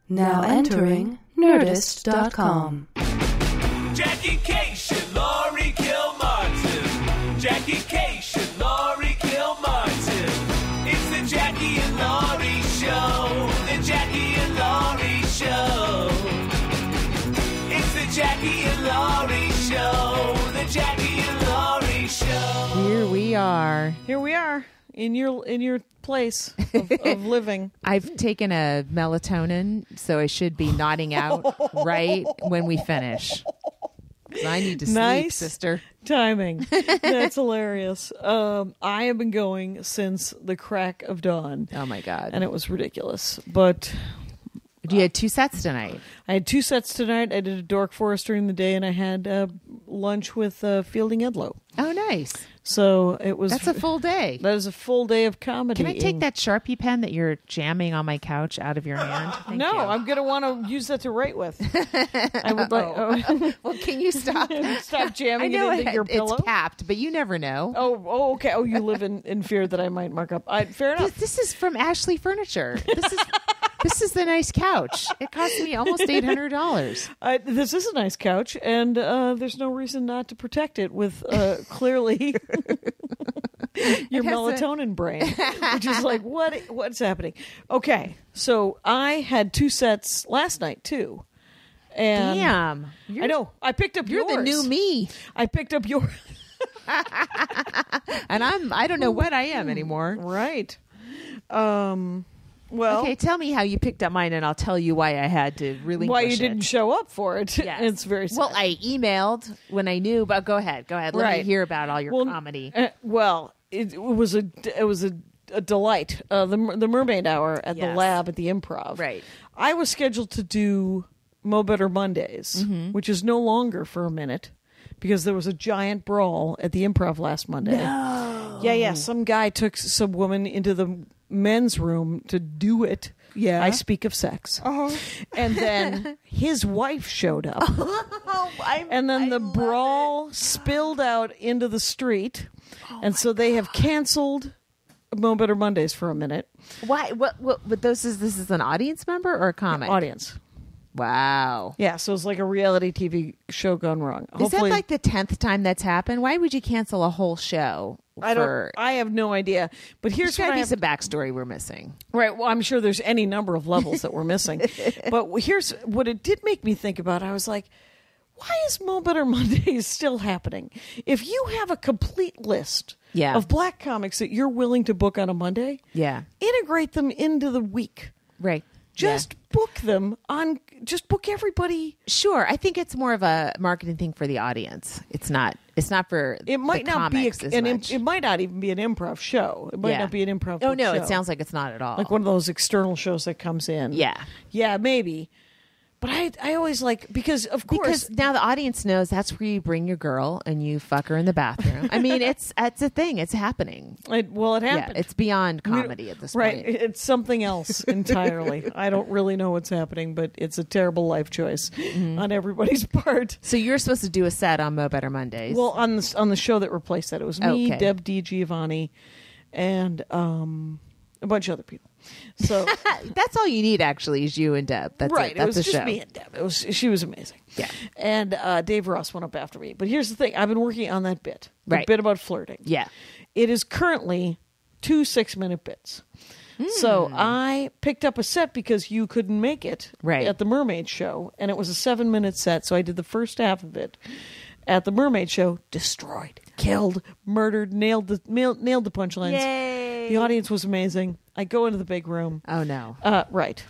Now entering Nerdist.com. Jackie Cation, Laurie Kilmartin. Jackie Cation, Laurie Kilmartin. It's the Jackie and Laurie Show. The Jackie and Laurie Show. It's the Jackie and Laurie Show. The Jackie and Laurie Show. Here we are. Here we are in your place of living. I've taken a melatonin, so I should be nodding out right when we finish. I need to sleep, Nice sister. Timing. That's hilarious. I have been going since the crack of dawn. Oh my God. And it was ridiculous. But You had 2 sets tonight. I had 2 sets tonight. I did a Dork Forest during the day, and I had lunch with Fielding Edlow. Oh, nice. So it was. That's a full day. That is a full day of comedy. Can I take that Sharpie pen that you're jamming on my couch out of your hand? Thank No, you. I'm going to want to use that to write with. I would like. Well, can you stop? Stop jamming I know it into your pillow. It's capped, but you never know. Oh, okay. Oh, you live in fear that I might mark up. Fair enough. This is from Ashley Furniture. This is the nice couch. It cost me almost $800. This is a nice couch, and there's no reason not to protect it with clearly your melatonin brain, which is like, what's happening? Okay, so I had 2 sets last night too. And Damn. I know. I picked up You're yours. the new me. I picked up your And I don't know what I am anymore. right. Well, Okay, tell me how you picked up mine, and I'll tell you why I had to relinquish why you it. didn't show up for it? Yes. It's very sad. Well, I emailed when I knew, but go ahead. Let me Right. hear about all your comedy. It was a delight. The Mermaid Hour at the Yes. Lab at the Improv. Right. I was scheduled to do Mo Better Mondays, which is no longer for a minute because there was a giant brawl at the Improv last Monday. No. Yeah. Some guy took some woman into the men's room to do it. Yeah. I speak of sex. And then his wife showed up. And then the brawl spilled out into the street. And so they have canceled Mo Better Mondays for a minute. Why? What? This is an audience member or a comic? Audience. Wow. Yeah, so it's like a reality TV show gone wrong. Is that like the 10th time that's happened? Why would you cancel a whole show? I have no idea. But here's There's what got to I be have. some backstory we're missing. Right. Well, I'm sure there's any number of levels that we're missing. But here's what it did make me think about. I was like, why is Mo Better Mondays still happening? If you have a complete list of black comics that you're willing to book on a Monday, integrate them into the week. Right. Just book them on. Just book everybody. Sure. I think it's more of a marketing thing for the audience. It's not for It might the not be comics as much. it might not even be an improv show. It might not be an improv. Oh no, show. it sounds like it's not at all. Like one of those external shows that comes in. Yeah, maybe. But I always like because now the audience knows that's where you bring your girl and you fuck her in the bathroom. I mean, it's a thing. It's happening. It happened. Yeah, it's beyond comedy at this right. point. It's something else entirely. I don't really know what's happening, but it's a terrible life choice on everybody's part. So you're supposed to do a set on Mo Better Mondays. Well, on the show that replaced that, it was me, Okay. Deb D. Giovanni, and a bunch of other people. So that's all you need, actually, is you and Deb. That's right. it. That's it was the just show. me and Deb. She was amazing. Yeah. And Dave Ross went up after me. But here's the thing: I've been working on that bit, the bit about flirting. Yeah. It is currently 2 6-minute bits. So I picked up a set because you couldn't make it at the Mermaid Show, and it was a 7-minute set. So I did the first half of it at the Mermaid Show. Destroyed, killed, murdered, nailed the punchlines. Yay! The audience was amazing. I go into the big room. Oh no! Right,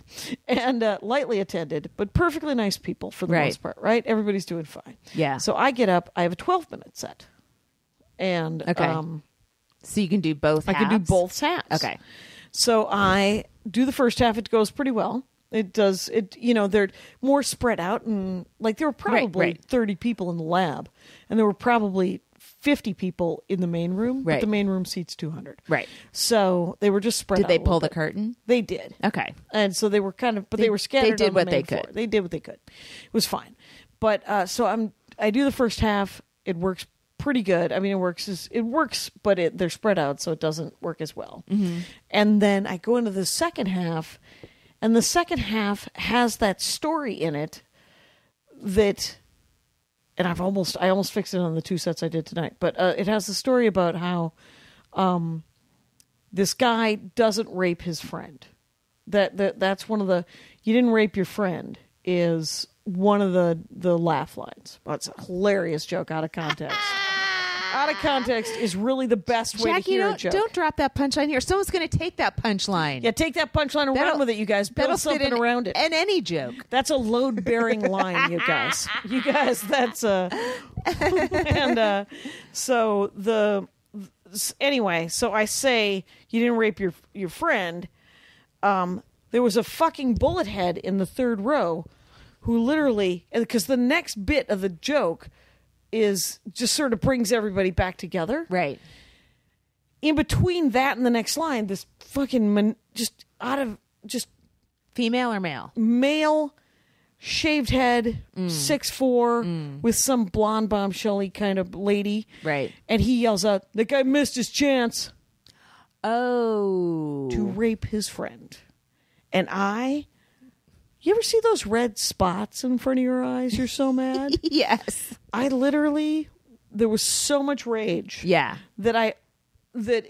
and lightly attended, but perfectly nice people for the most part. Right, everybody's doing fine. Yeah. So I get up. I have a 12-minute set, and so you can do both. I can do both halves. Okay. So I do the first half. It goes pretty well. It does. They're more spread out, and like there were probably 30 people in the lab, and there were probably 50 people in the main room. But the main room seats 200. Right. So they were just spread out. Did they pull the curtain? They did. Okay. And so they were they were scattered. They did on what the they main floor. could. They did what they could. It was fine. But so I do the first half. It works pretty good. I mean, it works, but they're spread out, so it doesn't work as well. Mm-hmm. And then I go into the second half, And the second half has that story in it that, and I almost fixed it on the 2 sets I did tonight, but it has the story about how this guy doesn't rape his friend. That's one of the, you didn't rape your friend is one of the laugh lines. Oh, it's a hilarious joke out of context. Out of context is really the best way Jackie, to hear a joke. Don't drop that punchline here. Someone's going to take that punchline. Yeah, take that punchline and run with it, you guys. Build something around it. And any joke. That's a load-bearing line, you guys. You guys, that's and anyway, so I say you didn't rape your friend. There was a fucking bullet head in the third row who literally, because the next bit of the joke is just sort of brings everybody back together. Right. In between that and the next line, this fucking just female or male? Male, shaved head, 6'4", with some blonde bombshell-y kind of lady. Right. And he yells out, "The guy missed his chance." Oh. To rape his friend. And you ever see those red spots in front of your eyes? You're so mad. Yes. There was so much rage. Yeah. That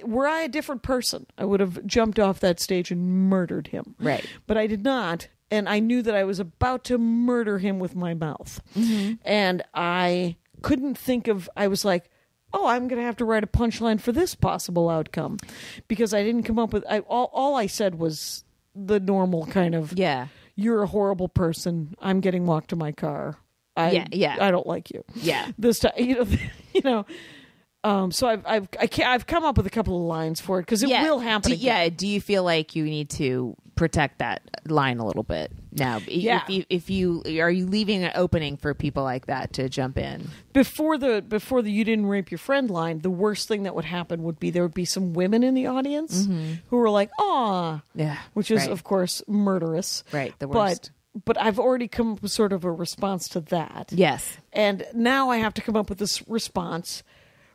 were I a different person, I would have jumped off that stage and murdered him. Right. But I did not. And I knew that I was about to murder him with my mouth. Mm-hmm. And I couldn't I was like, oh, I'm going to have to write a punchline for this possible outcome. Because I didn't come up with, all I said was the normal kind of, yeah, you're a horrible person. I'm getting walked to my car. I don't like you. Yeah. This time, so I've come up with a couple of lines for it because it will happen again. Yeah. Do you feel like you need to protect that line a little bit now? Yeah. If you are you leaving an opening for people like that to jump in before the "you didn't rape your friend" line? The worst thing that would happen would be there would be some women in the audience who were like, "Aw," yeah, which is of course murderous, right? The worst. But I've already come up with sort of a response to that. Yes, and now I have to come up with this response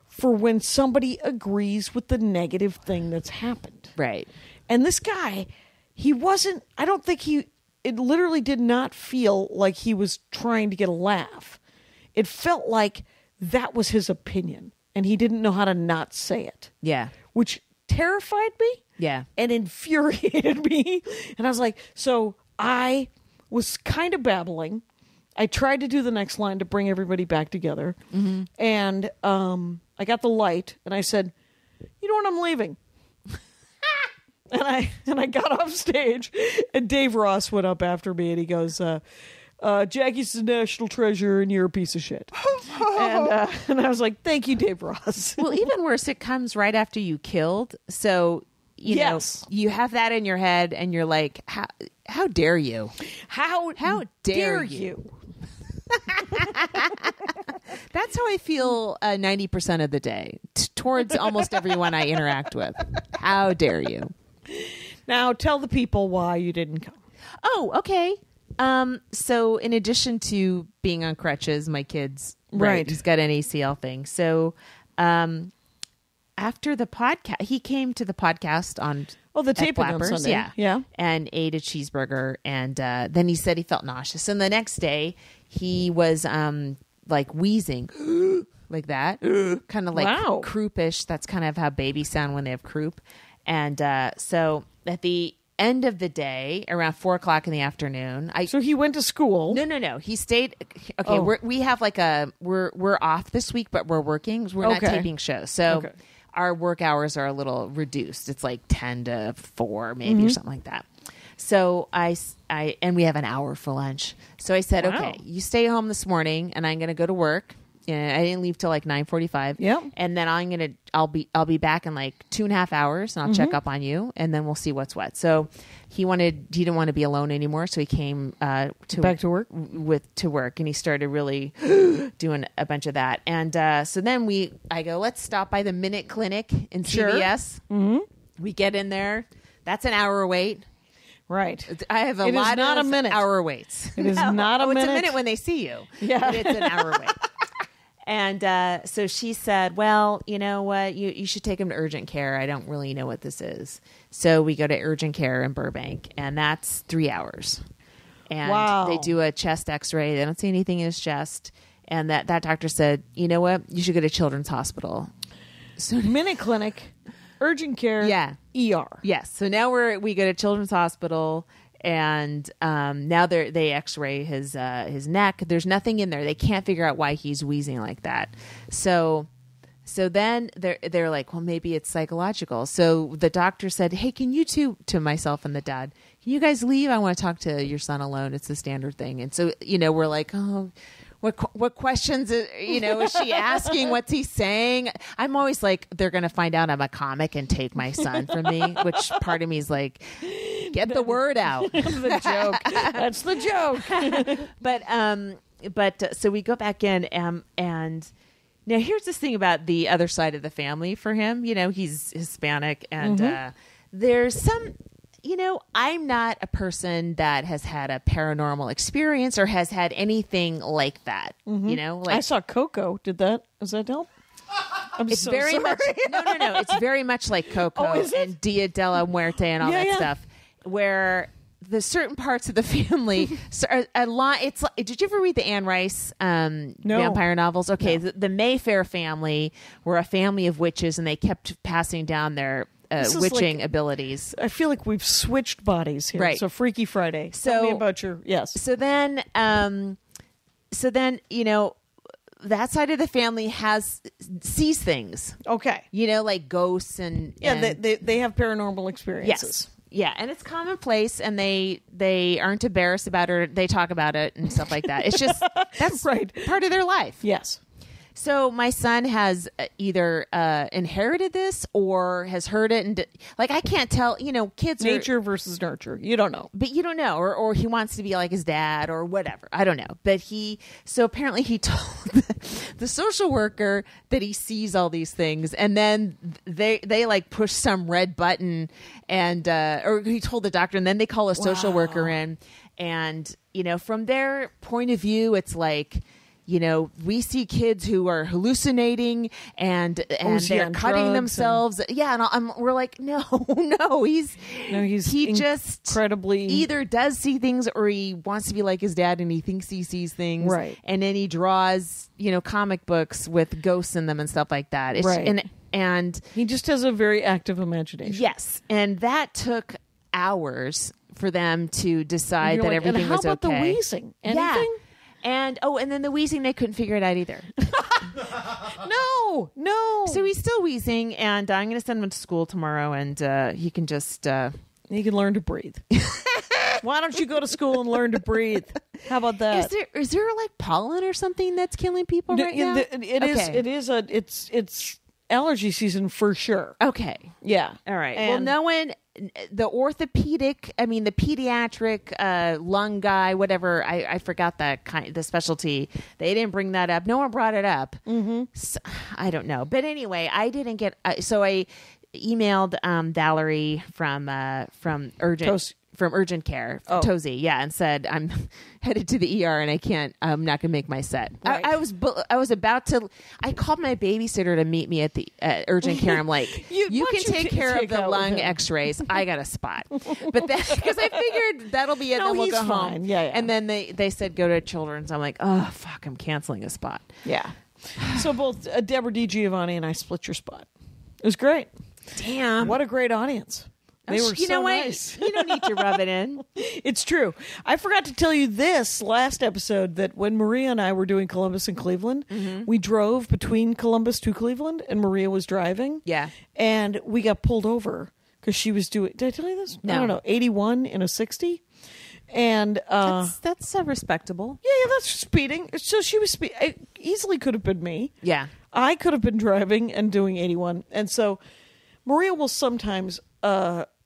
for when somebody agrees with the negative thing that's happened. Right. And this guy, it literally did not feel like he was trying to get a laugh. It felt like that was his opinion and he didn't know how to not say it. Yeah. Which terrified me. Yeah. And infuriated me. And I was like, so I was kind of babbling. I tried to do the next line to bring everybody back together. Mm-hmm. And I got the light and I said, you know what, I'm leaving. and I got off stage and Dave Ross went up after me and he goes, Jackie's a national treasure and you're a piece of shit. And I was like, thank you, Dave Ross. Well, even worse, it comes right after you killed. So, you know, you have that in your head and you're like, how dare you? How dare you? That's how I feel 90% of the day towards almost everyone I interact with. How dare you? Now tell the people why you didn't come. Oh, okay. So in addition to being on crutches, my kid's he's got an ACL thing. So after the podcast, he came to the podcast on the taping on Sunday. Yeah, and ate a cheeseburger, and then he said he felt nauseous. And the next day, he was like wheezing, like that, kind of like croupish. That's kind of how babies sound when they have croup. And so at the end of the day, around 4:00 in the afternoon, so he went to school. No. He stayed. Okay, we have like we're off this week, but we're working. We're not taping shows, so our work hours are a little reduced. It's like 10 to 4, maybe, or something like that. So I and we have an hour for lunch. So I said, okay, you stay home this morning, and I'm going to go to work. And I didn't leave till like 9:45. Yep. And then I'll be back in like 2.5 hours, and I'll check up on you, and then we'll see what's what. So he didn't want to be alone anymore, so he came back to work and he started really doing a bunch of that. And so then I go, let's stop by the Minute Clinic in CVS. Mm-hmm. We get in there. That's an hour wait. Right. I have a lot of hour waits. It is not a minute. It's a minute when they see you. Yeah. But it's an hour wait. And so she said, well, you know what? You should take him to urgent care. I don't really know what this is. So we go to urgent care in Burbank, and that's 3 hours. And they do a chest x-ray. They don't see anything in his chest. And that doctor said, you know what? You should go to Children's Hospital. So Minute Clinic, urgent care, ER. Yes. So now we go to Children's Hospital, and now they x-ray his neck. There's nothing in there. They can't figure out why he's wheezing like that. So then they're like, well, maybe it's psychological. So the doctor said, hey, can you two, to myself and the dad, can you guys leave? I want to talk to your son alone. It's the standard thing. And so, we're like, oh, what questions, is she asking? What's he saying? I'm always like, they're going to find out I'm a comic and take my son from me, which part of me is like, get the word out. The joke. That's the joke. But so we go back in and now here's this thing about the other side of the family for him. He's Hispanic, and there's some, I'm not a person that has had a paranormal experience or has had anything like that. I saw Coco. Does that help? It's so very sorry. Much no. It's very much like Coco and Dia de la Muerte and all that stuff, where the certain parts of the family a lot. It's like, did you ever read the Anne Rice vampire novels? Okay, no. The Mayfair family were a family of witches, and they kept passing down their witching abilities. I feel like we've switched bodies here. Right. So Freaky Friday. Tell me about your So then that side of the family sees things. Okay. Like ghosts and they have paranormal experiences. Yes. Yeah, and it's commonplace, and they aren't embarrassed about it. They talk about it and stuff like that. It's just that's right. Part of their life. Yes. So my son has either inherited this or has heard it, and I can't tell. Kids nature versus nurture. You don't know, but you don't know, or he wants to be like his dad or whatever. I don't know, but apparently he told the social worker that he sees all these things, and then they like push some red button, and or he told the doctor, and then they call a social worker in, and from their point of view, it's like. We see kids who are hallucinating and they're cutting themselves. And we're like, no, he just incredibly either does see things or he wants to be like his dad and he thinks he sees things. Right. And then he draws, comic books with ghosts in them and stuff like that. It's, right. And he just has a very active imagination. Yes. And that took hours for them to decide that everything was okay. And how about the wheezing? Anything? Yeah. And then the wheezing, they couldn't figure it out either. No. So he's still wheezing, and I'm going to send him to school tomorrow, and he can just... he can learn to breathe. Why don't you go to school and learn to breathe? How about that? Is there like pollen or something that's killing people right now? It's allergy season for sure. Okay. Yeah. All right. Well, no one... The pediatric lung guy, whatever, I forgot the specialty. They didn't bring that up. No one brought it up. Mm-hmm. So, I don't know. But anyway, I didn't get. So I emailed Valerie from urgent care, Tozy, and said I'm headed to the ER and I'm not going to make my set. Right. I was about to. I called my babysitter to meet me at the urgent care. I'm like, you can take care of the lung X-rays. I got a spot, but because I figured that'll be it. No, then we'll go fine. home. Yeah. And then they said go to Children's. I'm like, oh fuck, I'm canceling a spot. Yeah. So both Deborah DiGiovanni and I split your spot. It was great. Damn, what a great audience. They were so nice. You don't need to rub it in. It's true. I forgot to tell you this last episode that when Maria and I were doing Columbus and Cleveland, we drove between Columbus to Cleveland and Maria was driving. Yeah. And we got pulled over because she was doing, did I tell you this? No. I don't know, 81 in a 60. And that's respectable. Yeah, that's speeding. So she was speeding. It easily could have been me. Yeah. I could have been driving and doing 81. And so Maria will sometimes...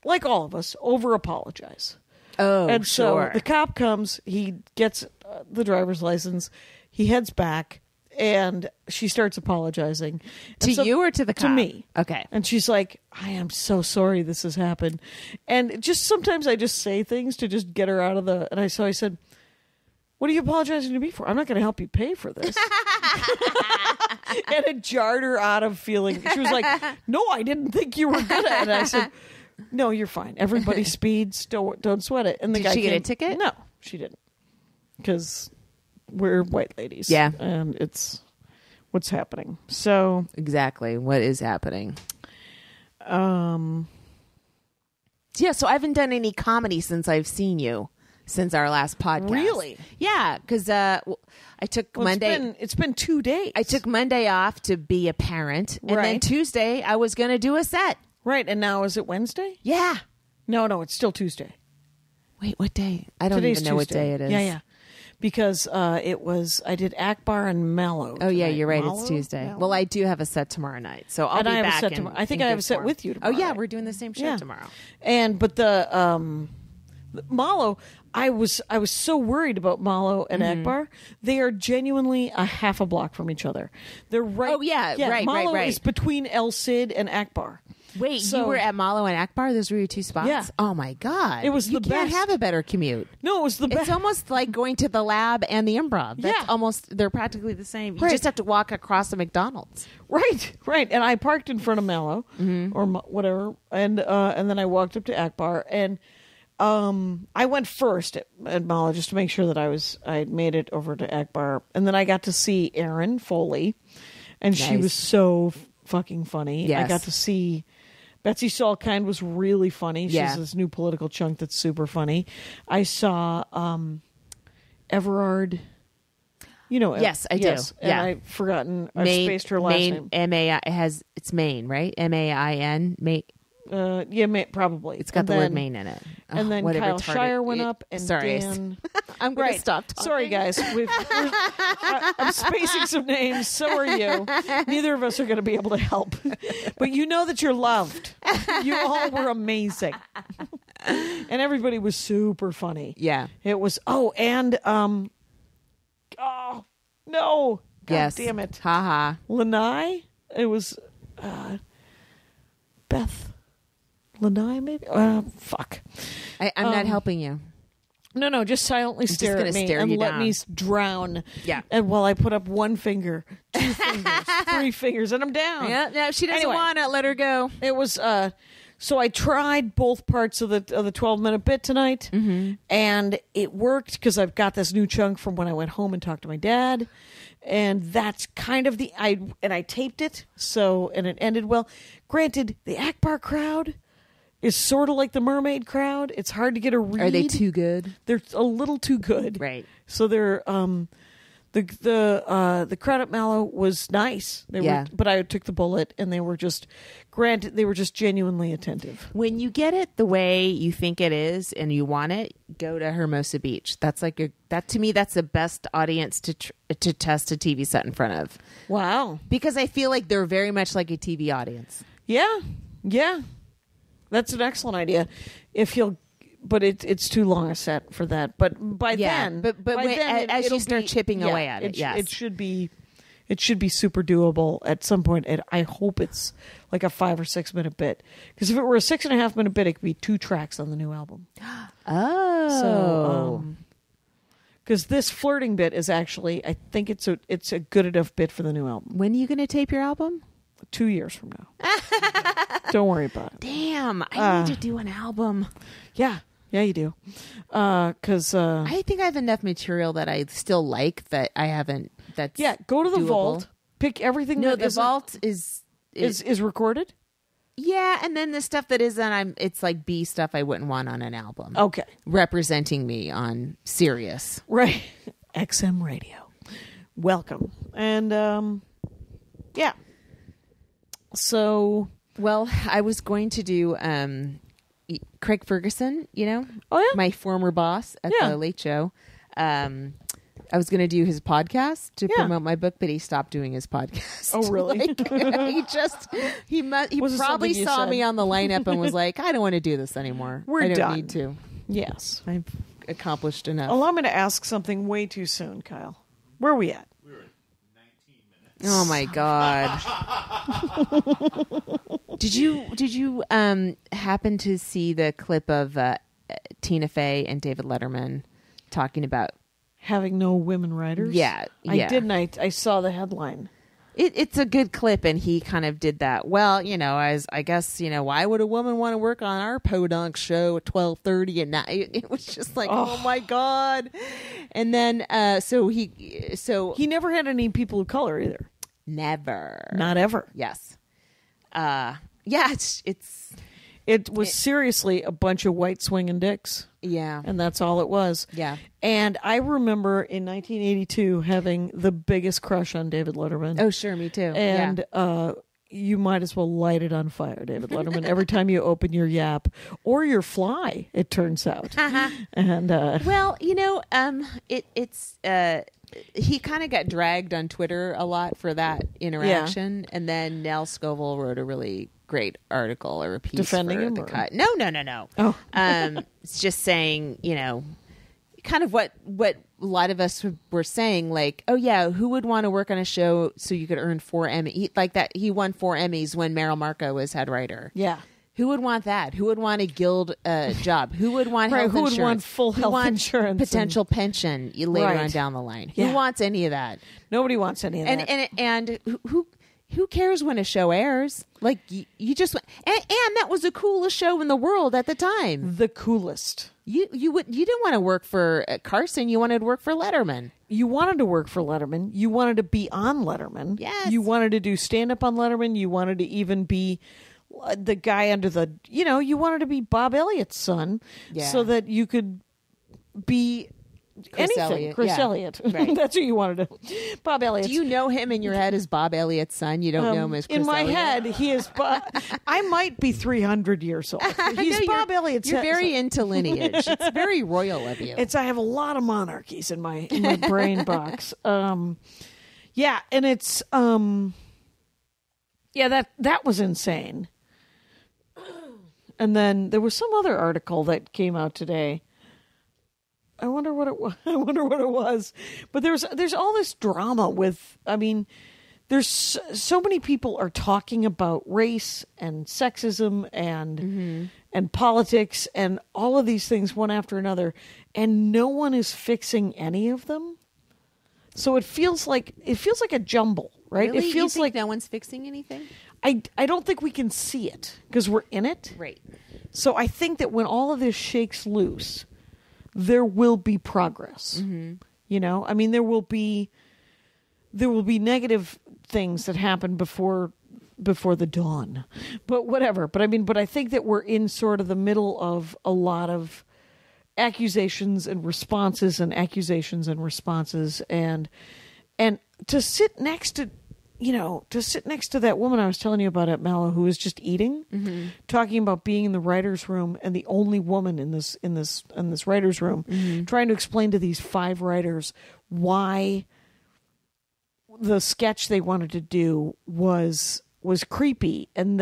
like all of us, over-apologize. Oh, and sure. so the cop comes, he gets the driver's license, he heads back, and she starts apologizing. To you or to the cop? To me. Okay. And she's like, I am so sorry this has happened. And just sometimes I just say things to just get her out of the... And so I said, what are you apologizing to me for? I'm not going to help you pay for this. And it jarred her out of feeling. She was like, no, I didn't think you were good at it. And I said, no, you're fine. Everybody speeds. Don't sweat it. And the Did guy she get a ticket? No, she didn't. Because we're white ladies. Yeah. And it's what's happening. So. Exactly. What is happening? Yeah, so I haven't done any comedy since I've seen you, since our last podcast. Really? Yeah, because I took Monday. It's been 2 days. I took Monday off to be a parent, and then Right. Tuesday I was going to do a set. Right, and now is it Wednesday? Yeah. No, it's still Tuesday. Wait, what day? I don't Today's even know Tuesday. what day it is. Yeah. Because I did Akbar and Mellow. Oh, yeah, tonight. you're right. Mallow? It's Tuesday. Mallow? Well, I do have a set tomorrow night, so I'll And be I have a back. set tomorrow. I think I have a set with you tomorrow Oh, yeah, night. we're doing the same show tomorrow. But the Mallow, I was so worried about Mallow and Akbar. They are genuinely a half a block from each other. They're right. Oh, yeah, right. Mallow is between El Cid and Akbar. Wait, So- you were at Malo and Akbar? Those were your two spots? Yeah. Oh, my God. It was you the can't best. have a better commute. No, it was the best. It's almost like going to the lab and the improv. That's Yeah. they're practically the same. You Right. just have to walk across a McDonald's. Right. And I parked in front of Mallow or whatever, and then I walked up to Akbar, and I went first at Mallow just to make sure that I had made it over to Akbar, and then I got to see Erin Foley, and she Nice. was so fucking funny. Yes. I got to see. Betsy Salkind was really funny. She's Yeah. this new political chunk that's super funny. I saw Everard. You know, Yes, I do. And Yeah. I've forgotten. I spaced her last name. It's Maine, right? MAIN. Probably. It's got And the then- word Maine in it. And then What a Kyle retarded- Shire went up, and Sorry. Dan. I'm going to stop talking. Sorry, guys. I'm spacing some names. So are you. Neither of us are going to be able to help. But you know that you're loved. You all were amazing. And everybody was super funny. Yeah. It was. Oh, and oh no! God Yes. damn it! Ha Lanai. It was Beth. Lanai, maybe. Fuck. I'm not helping you. No, just silently stare gonna at me stare and you let down. me drown. Yeah. And while I put up 1 finger, 2 fingers, 3 fingers, and I'm down. Yeah, no, she doesn't Anyway. want it. Let her go. It was so I tried both parts of the 12-minute bit tonight, and it worked because I've got this new chunk from when I went home and talked to my dad, and that's kind of I taped it, and it ended well. Granted, the Akbar crowd is sort of like the mermaid crowd. It's hard to get a read. Are they too good? They're a little too good. Right. So they're the crowd at Mallow was nice. They were, but I took the bullet, and they were just genuinely attentive. When you get it the way you think it is and you want it, go to Hermosa Beach. That's to me that's the best audience to test a TV set in front of. Wow. Because I feel like they're very much like a TV audience. Yeah. That's an excellent idea. But it's too long a set for that. But by then, as you start chipping away at it, it should be super doable at some point. And I hope it's like a 5 or 6 minute bit. Because if it were a 6.5 minute bit, it could be 2 tracks on the new album. Oh, So, because this flirting bit is actually, I think it's a good enough bit for the new album. when are you going to tape your album? 2 years from now. Don't worry about it. Damn, I need to do an album. Yeah, you do. Because I think I have enough material that I still like that I haven't. That's go to the doable. vault, pick everything. No, that the isn't- vault is recorded. Yeah, and then the stuff that isn't, it's like B stuff I wouldn't want on an album. Okay, representing me on Sirius. Right. XM radio. Welcome. And yeah. So, well, I was going to do Craig Ferguson, Oh yeah, my former boss at the Late Show. I was going to do his podcast to promote my book, but he stopped doing his podcast. Oh, really? He probably saw me on the lineup and was like, I don't want to do this anymore. I don't done. need to. Yes. I've accomplished enough. Allow me to ask something way too soon, Kyle. Where are we at? We were at 19 minutes. Oh my God. Did you happen to see the clip of Tina Fey and David Letterman talking about having no women writers. Yeah. I didn't. I saw the headline. It's a good clip, and he kind of did that. Well, as I guess, why would a woman want to work on our podunk show at 12:30 and not? It was just like, oh my God. And then, so he never had any people of color either. Never. Not ever. Yes. It was seriously a bunch of white swinging dicks. Yeah. And that's all it was. Yeah. And I remember in 1982 having the biggest crush on David Letterman. Oh, sure. Me too. And you might as well light it on fire, David Letterman, every time you open your Yap or your Fly, it turns out. And well, it's he kind of got dragged on Twitter a lot for that interaction. Yeah. And then Nell Scoville wrote a really great article or a piece defending for him. The cut. No. Oh, it's just saying, kind of what a lot of us were saying, like, oh yeah, who would want to work on a show so you could earn 4 Emmys? Like that, he won 4 Emmys when Meryl Marco was head writer. Yeah. Who would want that? Who would want a guild job? Who would want health insurance? Who would want full health insurance? Potential pension later on down the line. Yeah. Who wants any of that? Nobody wants any of that. And who cares when a show airs? Like you just and that was the coolest show in the world at the time. The coolest. You didn't want to work for Carson. You wanted to work for Letterman. You wanted to work for Letterman. You wanted to be on Letterman. Yes. You wanted to do stand up on Letterman. You wanted to even be the guy under the, you wanted to be Bob Elliott's son, so that you could be Chris Elliott. Right. That's who you wanted to. Bob Elliott. Do you know him in your head as Bob Elliott's son? You don't know him as Chris in my Elliott? head, he is Bob. I might be 300 years old. He's Bob Elliott's You're son. very into lineage. It's very royal of you. I have a lot of monarchies in my brain box. Yeah, and it's that was insane. And then there was some other article that came out today. I wonder what it was. But there's all this drama with. I mean, there's so many people are talking about race and sexism and politics and all of these things one after another, and no one is fixing any of them. So it feels like a jumble, right? Really? It feels like no one's fixing anything. I don't think we can see it because we're in it. Right. So I think that when all of this shakes loose, there will be progress. Mm-hmm. I mean, there will be negative things that happen before the dawn, but whatever. But I think that we're in sort of the middle of a lot of accusations and responses and accusations and responses, and to sit next to that woman I was telling you about at Mallow who was just eating, talking about being in the writer's room and the only woman in this writer's room, trying to explain to these 5 writers why the sketch they wanted to do was creepy, and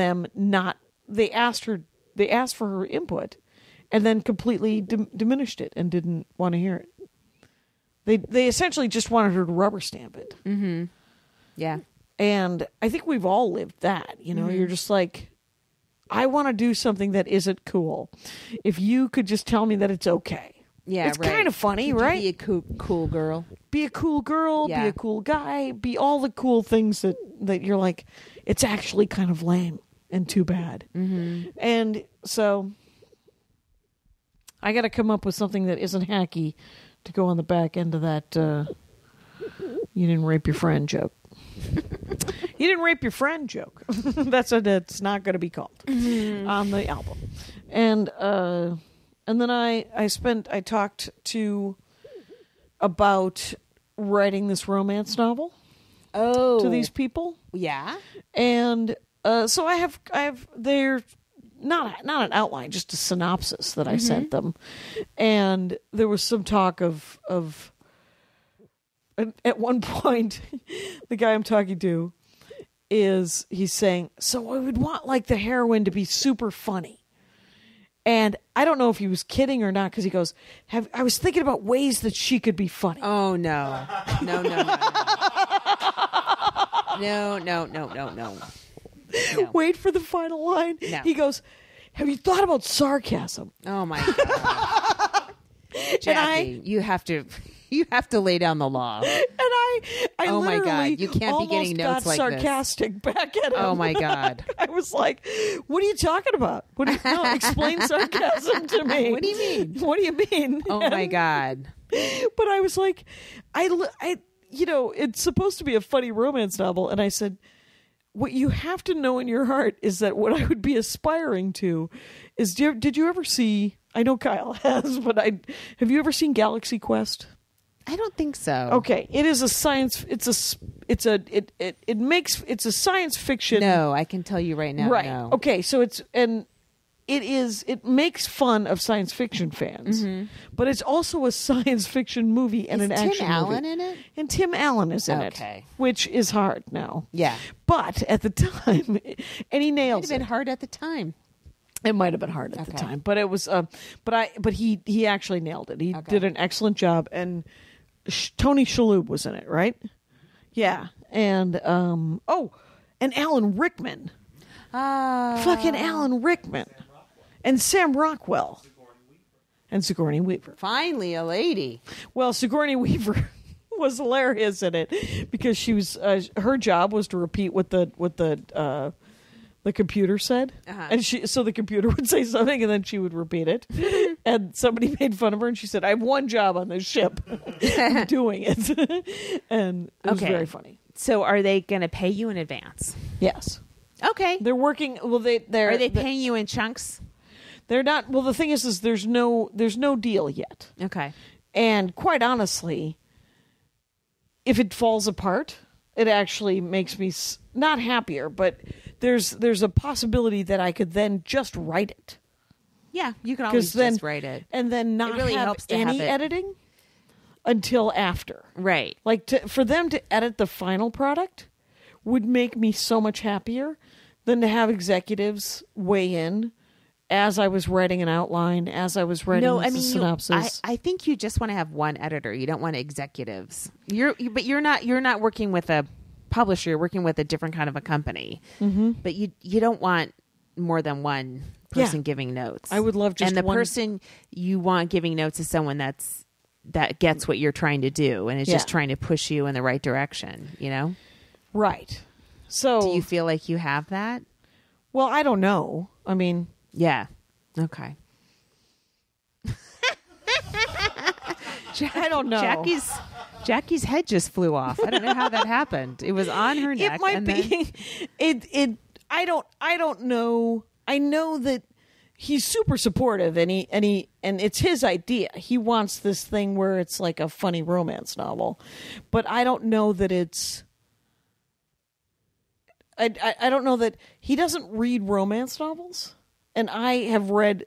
they asked for her input and then completely diminished it and didn't want to hear it. They essentially just wanted her to rubber stamp it. Mm-hmm. Yeah. And I think we've all lived that. You're just like, I want to do something that isn't cool. If you could just tell me that it's okay. Yeah, it's right. kind of funny, right? Be a cool girl. Be a cool girl. Yeah. Be a cool guy. Be all the cool things that you're like, it's actually kind of lame and too bad. Mm-hmm. And so I got to come up with something that isn't hacky to go on the back end of that you didn't rape your friend joke. You didn't rape your friend joke. That's what it's not going to be called on the album. And then I talked about writing this romance novel. Oh, to these people. Yeah. And so I have their not an outline, just a synopsis that I sent them. And there was some talk of at one point, the guy I'm talking to he's saying, so I would want like the heroine to be super funny. And I don't know if he was kidding or not, because he goes, I was thinking about ways that she could be funny. Oh, no. No. No. Wait for the final line. No. He goes, have you thought about sarcasm? Oh, my God. Jackie, you have to... You have to lay down the law. And I oh my God, you can't be getting notes like sarcastic this. Back at him. Oh my God. I was like, what are you talking about? Explain sarcasm to me. What do you mean? What do you mean? Oh my God. But I was like, it's supposed to be a funny romance novel. And I said, what you have to know in your heart is that what I would be aspiring to is, did you ever see, I know Kyle has, but have you ever seen Galaxy Quest? I don't think so. Okay. It is a science, it's a science fiction. No, I can tell you right now. Right. No. Okay. So it makes fun of science fiction fans, but it's also a science fiction movie and an action movie. Is Tim Allen in it? And Tim Allen is in it, which is hard now. Yeah. But at the time, and he nails it. It might have been hard at the time. It might have been hard at the time, but it was. But he actually nailed it. He did an excellent job, and Tony Shalhoub was in it, right? Yeah, and and Alan Rickman, fucking Alan Rickman, and Sam Rockwell, and Sigourney Weaver. Finally, a lady. Well, Sigourney Weaver was hilarious in it because she was her job was to repeat what the computer said, and so the computer would say something and then she would repeat it. And somebody made fun of her and she said, "I have one job on this ship, I'm doing it." And it was very funny. So, are they going to pay you in advance? Yes. Okay. They're working. Well, are they paying you in chunks? They're not. Well, the thing is there's no deal yet. Okay. And quite honestly, if it falls apart, it actually makes me not happier, but there's a possibility that I could then just write it. Yeah, you can always just write it. And then not really have helps to any have it. editing until after. Right. Like for them to edit the final product would make me so much happier than to have executives weigh in as I was writing an outline, as I was writing the synopsis. I think you just want to have one editor. You don't want executives. But you're not working with a publisher. You're working with a different kind of a company. Mm-hmm. But you don't want more than one person giving notes. I would love just and the one person you want giving notes is someone that gets what you're trying to do and is just trying to push you in the right direction. You know, right? So, do you feel like you have that? Well, I don't know. I mean. Yeah. Okay. I don't know. Jacky's head just flew off. I don't know how that happened. It was on her neck. It might be. Then... I don't know. I know that he's super supportive, and it's his idea. He wants this thing where it's like a funny romance novel, but I don't know that it's. I don't know that he doesn't read romance novels. And I have read,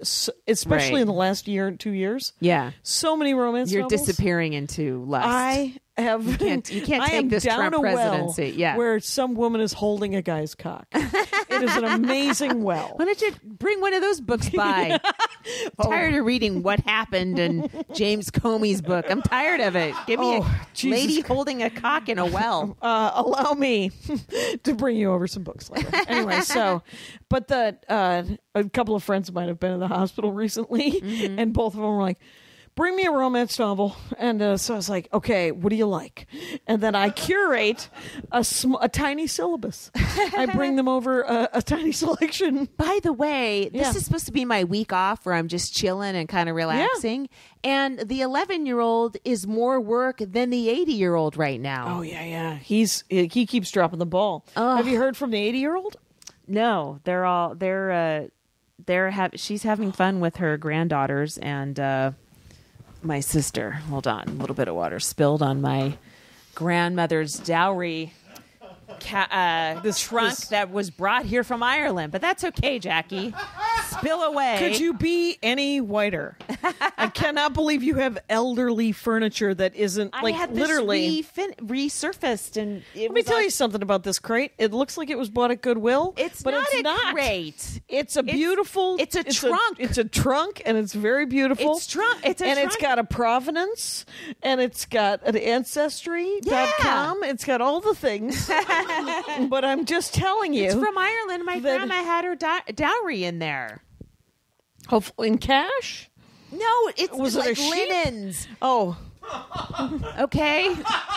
especially in the last 2 years, so many romance novels. You're disappearing into lust. I have. You can't take this Trump presidency. Where some woman is holding a guy's cock. It is an amazing well. Why don't you bring one of those books by? I'm tired of reading What Happened and James Comey's book. I'm tired of it. Give me a lady holding a cock in a well. Allow me to bring you over some books later. Anyway, but a couple of friends of mine have been in the hospital recently, and both of them were like, bring me a romance novel. And so I was like, okay, what do you like? And then I curate a tiny syllabus. I bring them over a tiny selection. By the way, this is supposed to be my week off where I'm just chilling and kind of relaxing. Yeah. And the 11-year-old is more work than the 80-year-old right now. Oh, yeah. He keeps dropping the ball. Have you heard from the 80-year-old? No, she's having fun with her granddaughters and my sister. Hold on, a little bit of water spilled on my grandmother's dowry trunk that was brought here from Ireland, but that's okay, Jackie. Spill away. Could you be any whiter? I cannot believe you have elderly furniture that isn't literally resurfaced. And let me tell you something about this crate. It looks like it was bought at Goodwill. It's not. Crate. It's a beautiful. It's a trunk. It's a trunk, and it's very beautiful. It's trunk. It's got a provenance, and it's got an ancestry.com. It's got all the things. But I'm just telling you, it's from Ireland. My grandma had her dowry in there. Hopefully in cash. No, it was like linens. Oh, Okay.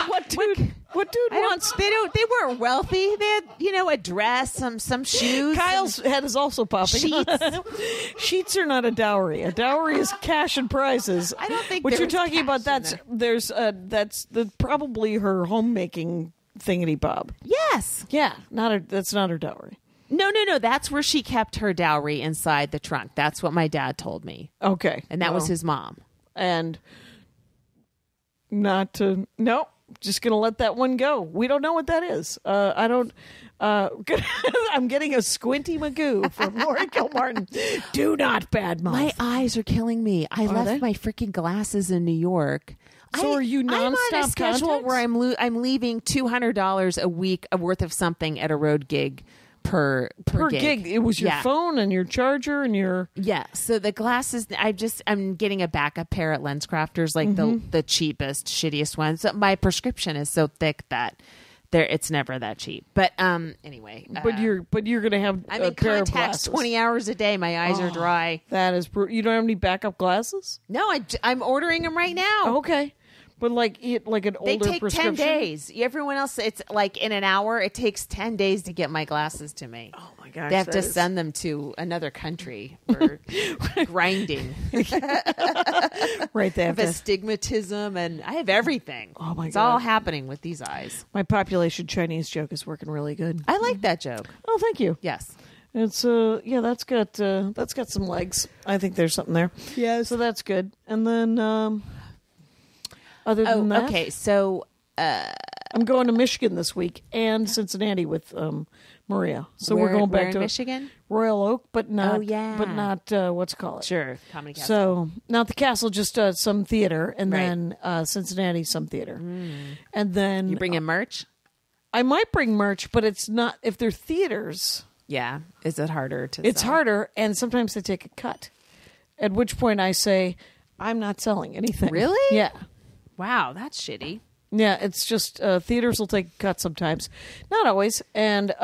What dude wants? They weren't wealthy. They had, a dress, some shoes. Kyle's head is also popping. Sheets. Sheets are not a dowry. A dowry is cash and prizes. I don't think what there you're was talking about. cash in That's probably her homemaking thingity bob. Yes. Yeah. That's not her dowry. No. That's where she kept her dowry, inside the trunk. That's what my dad told me. Okay. And that was his mom. And just gonna let that one go. We don't know what that is. I don't. I'm getting a squinty Magoo from Laurie Kilmartin. Do not badmouth. My eyes are killing me. I left my freaking glasses in New York. So are you nonstop I'm on a schedule contacts? where I'm leaving $200 a week worth of something at a road gig per gig. It was your phone and your charger and your So the glasses, I'm getting a backup pair at LensCrafters, like the cheapest, shittiest ones. So my prescription is so thick that it's never that cheap. But anyway, but you're gonna have I'm a in pair of contacts glasses. 20 hours a day. My eyes are dry. That is you don't have any backup glasses? No, I'm ordering them right now. Okay. But like an older they take prescription? 10 days. Everyone else, it's like in an hour. It takes 10 days to get my glasses to me. Oh my gosh! They have to send them to another country for grinding. Right, they have astigmatism, and I have everything. Oh my It's God. all happening with these eyes. My population Chinese joke is working really good. I like that joke. Oh, thank you. Yes. It's that's got some legs. I think there's something there. Yeah. So that's good. And then other than that, okay. So I'm going to Michigan this week and Cincinnati with Maria. So we're going back to Michigan, Royal Oak, but not. Oh, yeah. But not what's it called? Sure, Comedy Castle. So not the castle, just some theater, and then Cincinnati some theater, and then you bring in merch. I might bring merch, but it's not if they're theaters. Yeah, is it harder to? It's sell? harder, and sometimes they take a cut. At which point I say, I'm not selling anything. Really? Yeah. Wow, that's shitty. Yeah, it's just theaters will take a cut sometimes. Not always. And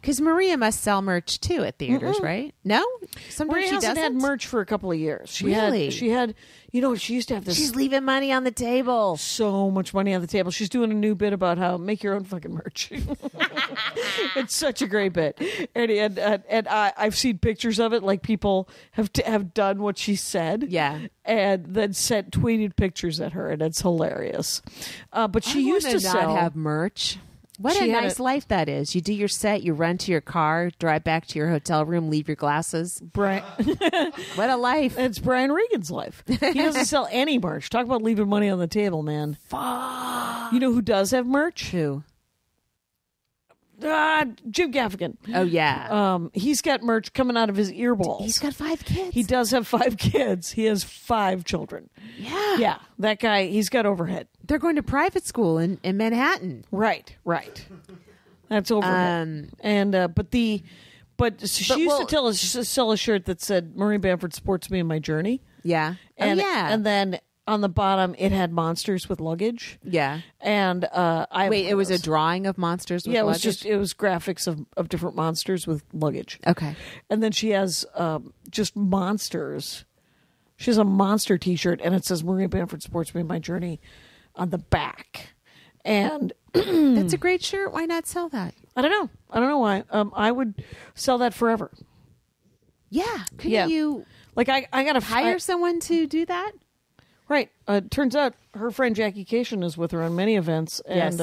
because Maria must sell merch too at theaters, right? No? Sometimes Maria she hasn't doesn't. had merch for a couple of years. She Really? had, she used to have this She's leaving money on the table. so much money on the table. She's doing a new bit about how make your own fucking merch. It's such a great bit, and I've seen pictures of it. Like people have done what she said, and then tweeted pictures at her, and it's hilarious. But she used to not sell have merch. What She a had nice life that is. You do your set, you run to your car, drive back to your hotel room, leave your glasses. Brian. What a life. It's Brian Regan's life. He doesn't sell any merch. Talk about leaving money on the table, man. Fuck. You know who does have merch? Who? Jim Gaffigan. Oh, yeah. He's got merch coming out of his earballs. He's got 5 kids. He does have 5 kids. He has 5 children. Yeah. Yeah. That guy, he's got overhead. They're going to private school in Manhattan. Right. That's overhead. But she used to sell a shirt that said Marie Bamford supports me in my journey. Yeah. And, yeah. And then on the bottom, it had monsters with luggage. Yeah. And it was a drawing of monsters with luggage? it was graphics of different monsters with luggage. Okay. And then she has just monsters. She has a monster T-shirt, and it says Marie Bamford supports me in my journey on the back. And that's a great shirt. Why not sell that? I don't know why. I would sell that forever. Yeah. Couldn't you like I gotta hire someone to do that? Right. Turns out her friend Jackie Cation is with her on many events and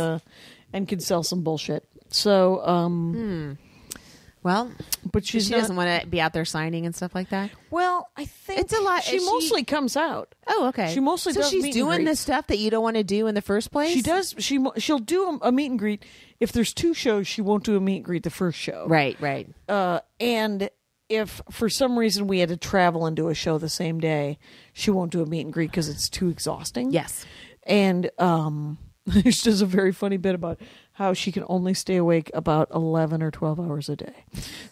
can sell some bullshit. So well, but she doesn't want to be out there signing and stuff like that. Well, I think it's a lot. She mostly comes out. Oh, okay. She mostly does. She's meet doing and the stuff that you don't want to do in the first place. She does. She'll do a meet and greet. If there's 2 shows, she won't do a meet and greet the first show. Right. And if for some reason we had to travel and do a show the same day, she won't do a meet and greet because it's too exhausting. Yes. And she does a very funny bit about how she can only stay awake about 11 or 12 hours a day.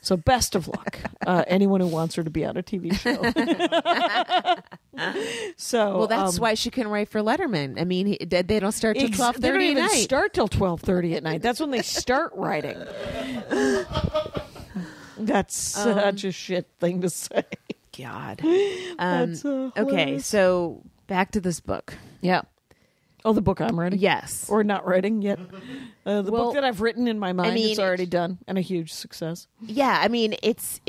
So best of luck, anyone who wants her to be on a TV show. Well, that's why she couldn't write for Letterman. I mean, they don't start till 12:30 at night. They don't even start till 12:30 at night. That's when they start writing. That's such a shit thing to say. God. That's okay, so back to this book. Yeah. Oh, the book I'm writing? Yes. Or not writing yet. The book that I've written in my mind is already done and a huge success. Yeah, I mean, it's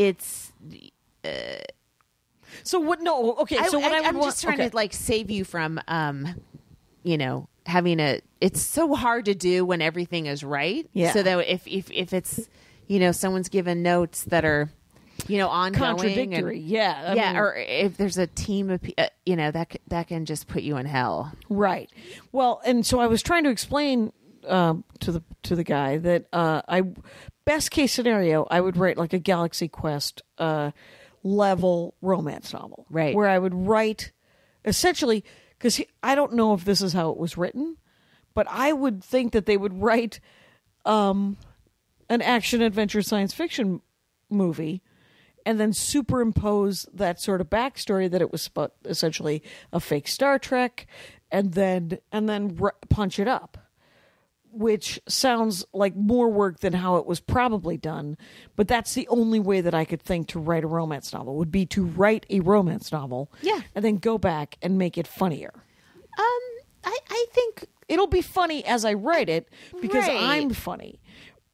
so what? No, okay. So what I'm just trying to like save you from, having it's so hard to do when everything is right. Yeah. So that if it's, someone's given notes that are, ongoing, contradictory. I mean, or if there's a team of, that can just put you in hell. Right. Well, and so I was trying to explain to the guy that best case scenario, I would write like a Galaxy Quest level romance novel, right? Where I would write essentially, because I don't know if this is how it was written, but I would think that they would write an action adventure science fiction movie and then superimpose that sort of backstory that it was essentially a fake Star Trek, and then punch it up, which sounds like more work than how it was probably done. But that's the only way that I could think to write a romance novel, would be to write a romance novel, and then go back and make it funnier. I think it'll be funny as I write it because I'm funny.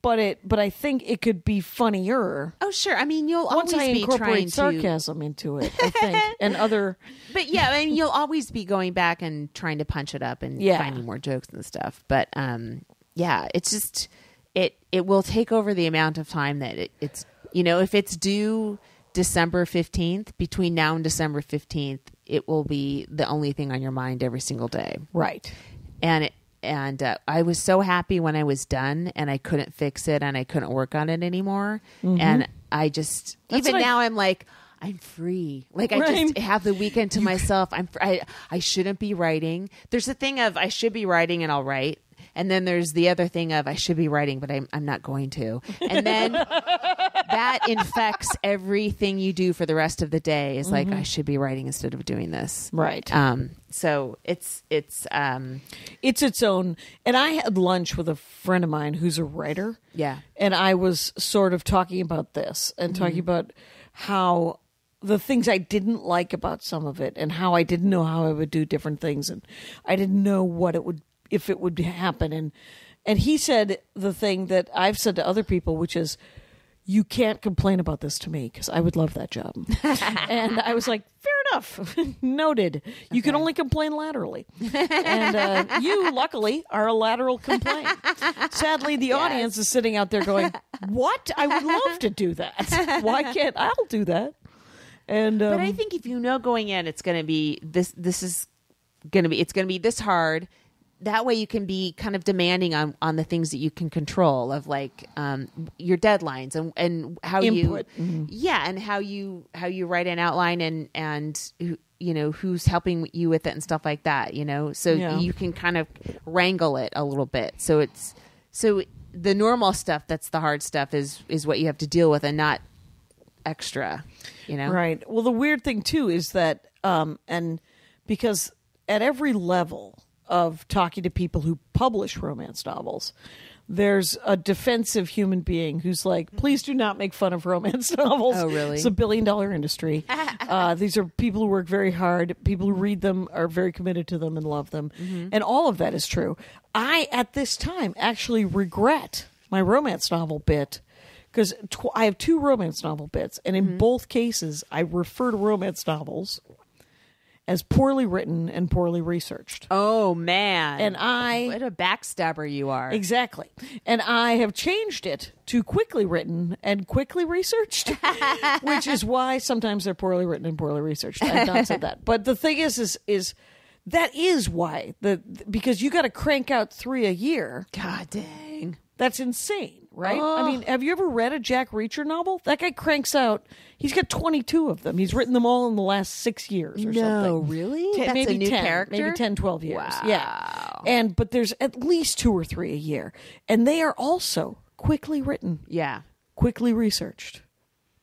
But I think it could be funnier. Oh, sure. I mean, you'll once always I be incorporate trying sarcasm into it, I think, and other. But yeah, I mean, you'll always be going back and trying to punch it up and finding more jokes and stuff. But it's just it will take over the amount of time that it's if it's due December 15th, between now and December 15th, it will be the only thing on your mind every single day. Right. And I was so happy when I was done and I couldn't fix it and I couldn't work on it anymore. Mm-hmm. And I just, now I'm like, I'm free. Like I just have the weekend to myself. I shouldn't be writing. There's a thing of I should be writing and I'll write. And then there's the other thing of I should be writing, but I'm not going to. And then that infects everything you do for the rest of the day. Is like I should be writing instead of doing this. Right. So it's its own. And I had lunch with a friend of mine who's a writer. Yeah. And I was sort of talking about this and talking about how the things I didn't like about some of it and how I didn't know how I would do different things and I didn't know what it would, if it would happen. And he said the thing that I've said to other people, which is, you can't complain about this to me because I would love that job. And I was like, fair enough. Noted. You can only complain laterally. And you, luckily, are a lateral complaint. Sadly, the audience is sitting out there going, what? I would love to do that. Why can't I'll do that? And but I think if you know going in, it's going to be this is going to be, it's going to be this hard. That way you can be kind of demanding on the things that you can control, of like your deadlines and how input. And how you write an outline and who's helping you with it and stuff like that, so you can kind of wrangle it a little bit. So the normal stuff, that's the hard stuff, is what you have to deal with and not extra, Right. Well, the weird thing too is that and because at every level of talking to people who publish romance novels, there's a defensive human being who's like, please do not make fun of romance novels. Oh, really? It's $1 billion industry. These are people who work very hard. People who read them are very committed to them and love them. Mm-hmm. And all of that is true. I, at this time, actually regret my romance novel bit because I have 2 romance novel bits. And in both cases, I refer to romance novels as poorly written and poorly researched. Oh, man. And what a backstabber you are. Exactly. And I have changed it to quickly written and quickly researched, which is why sometimes they're poorly written and poorly researched. I've not said that. But the thing is that is why. Because you got to crank out 3 a year. God dang. That's insane, right? Oh. I mean, have you ever read a Jack Reacher novel? That guy cranks out, he's got 22 of them. He's written them all in the last 6 years or something. No, really? That's maybe a new 10, character? Maybe 10, 12 years. Wow. Yeah. But there's at least 2 or 3 a year. And they are also quickly written. Yeah. Quickly researched,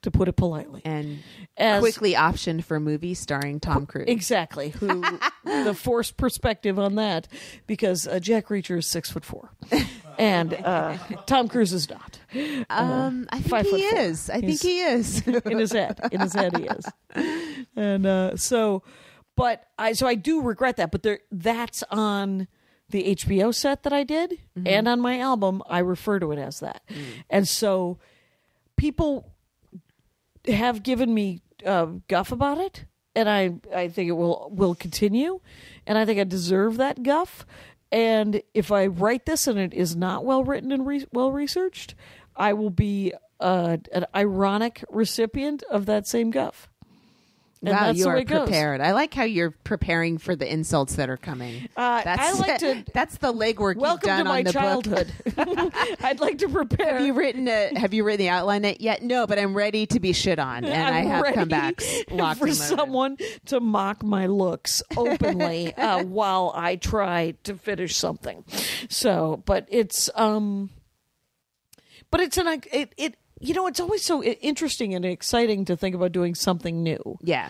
to put it politely. And quickly optioned for movies starring Tom Cruise. Exactly. Who the forced perspective on that, because Jack Reacher is 6'4", and Tom Cruise is not. I think he is. I think he is. In his head he is. And But I do regret that. But that's on the HBO set that I did, and on my album, I refer to it as that. And so people have given me guff about it, and I think it will continue, and I think I deserve that guff. And if I write this and it is not well written and well researched, I will be an ironic recipient of that same guff. And wow, that's you the way are it goes. prepared. I like how you're preparing for the insults that are coming. That's the legwork you've done on the childhood. I'd like to prepare. Have you written the outline yet? No, but I'm ready to be shit on, and I have comebacks locked for someone to mock my looks openly while I try to finish something. So, but it's it's always so interesting and exciting to think about doing something new. Yeah.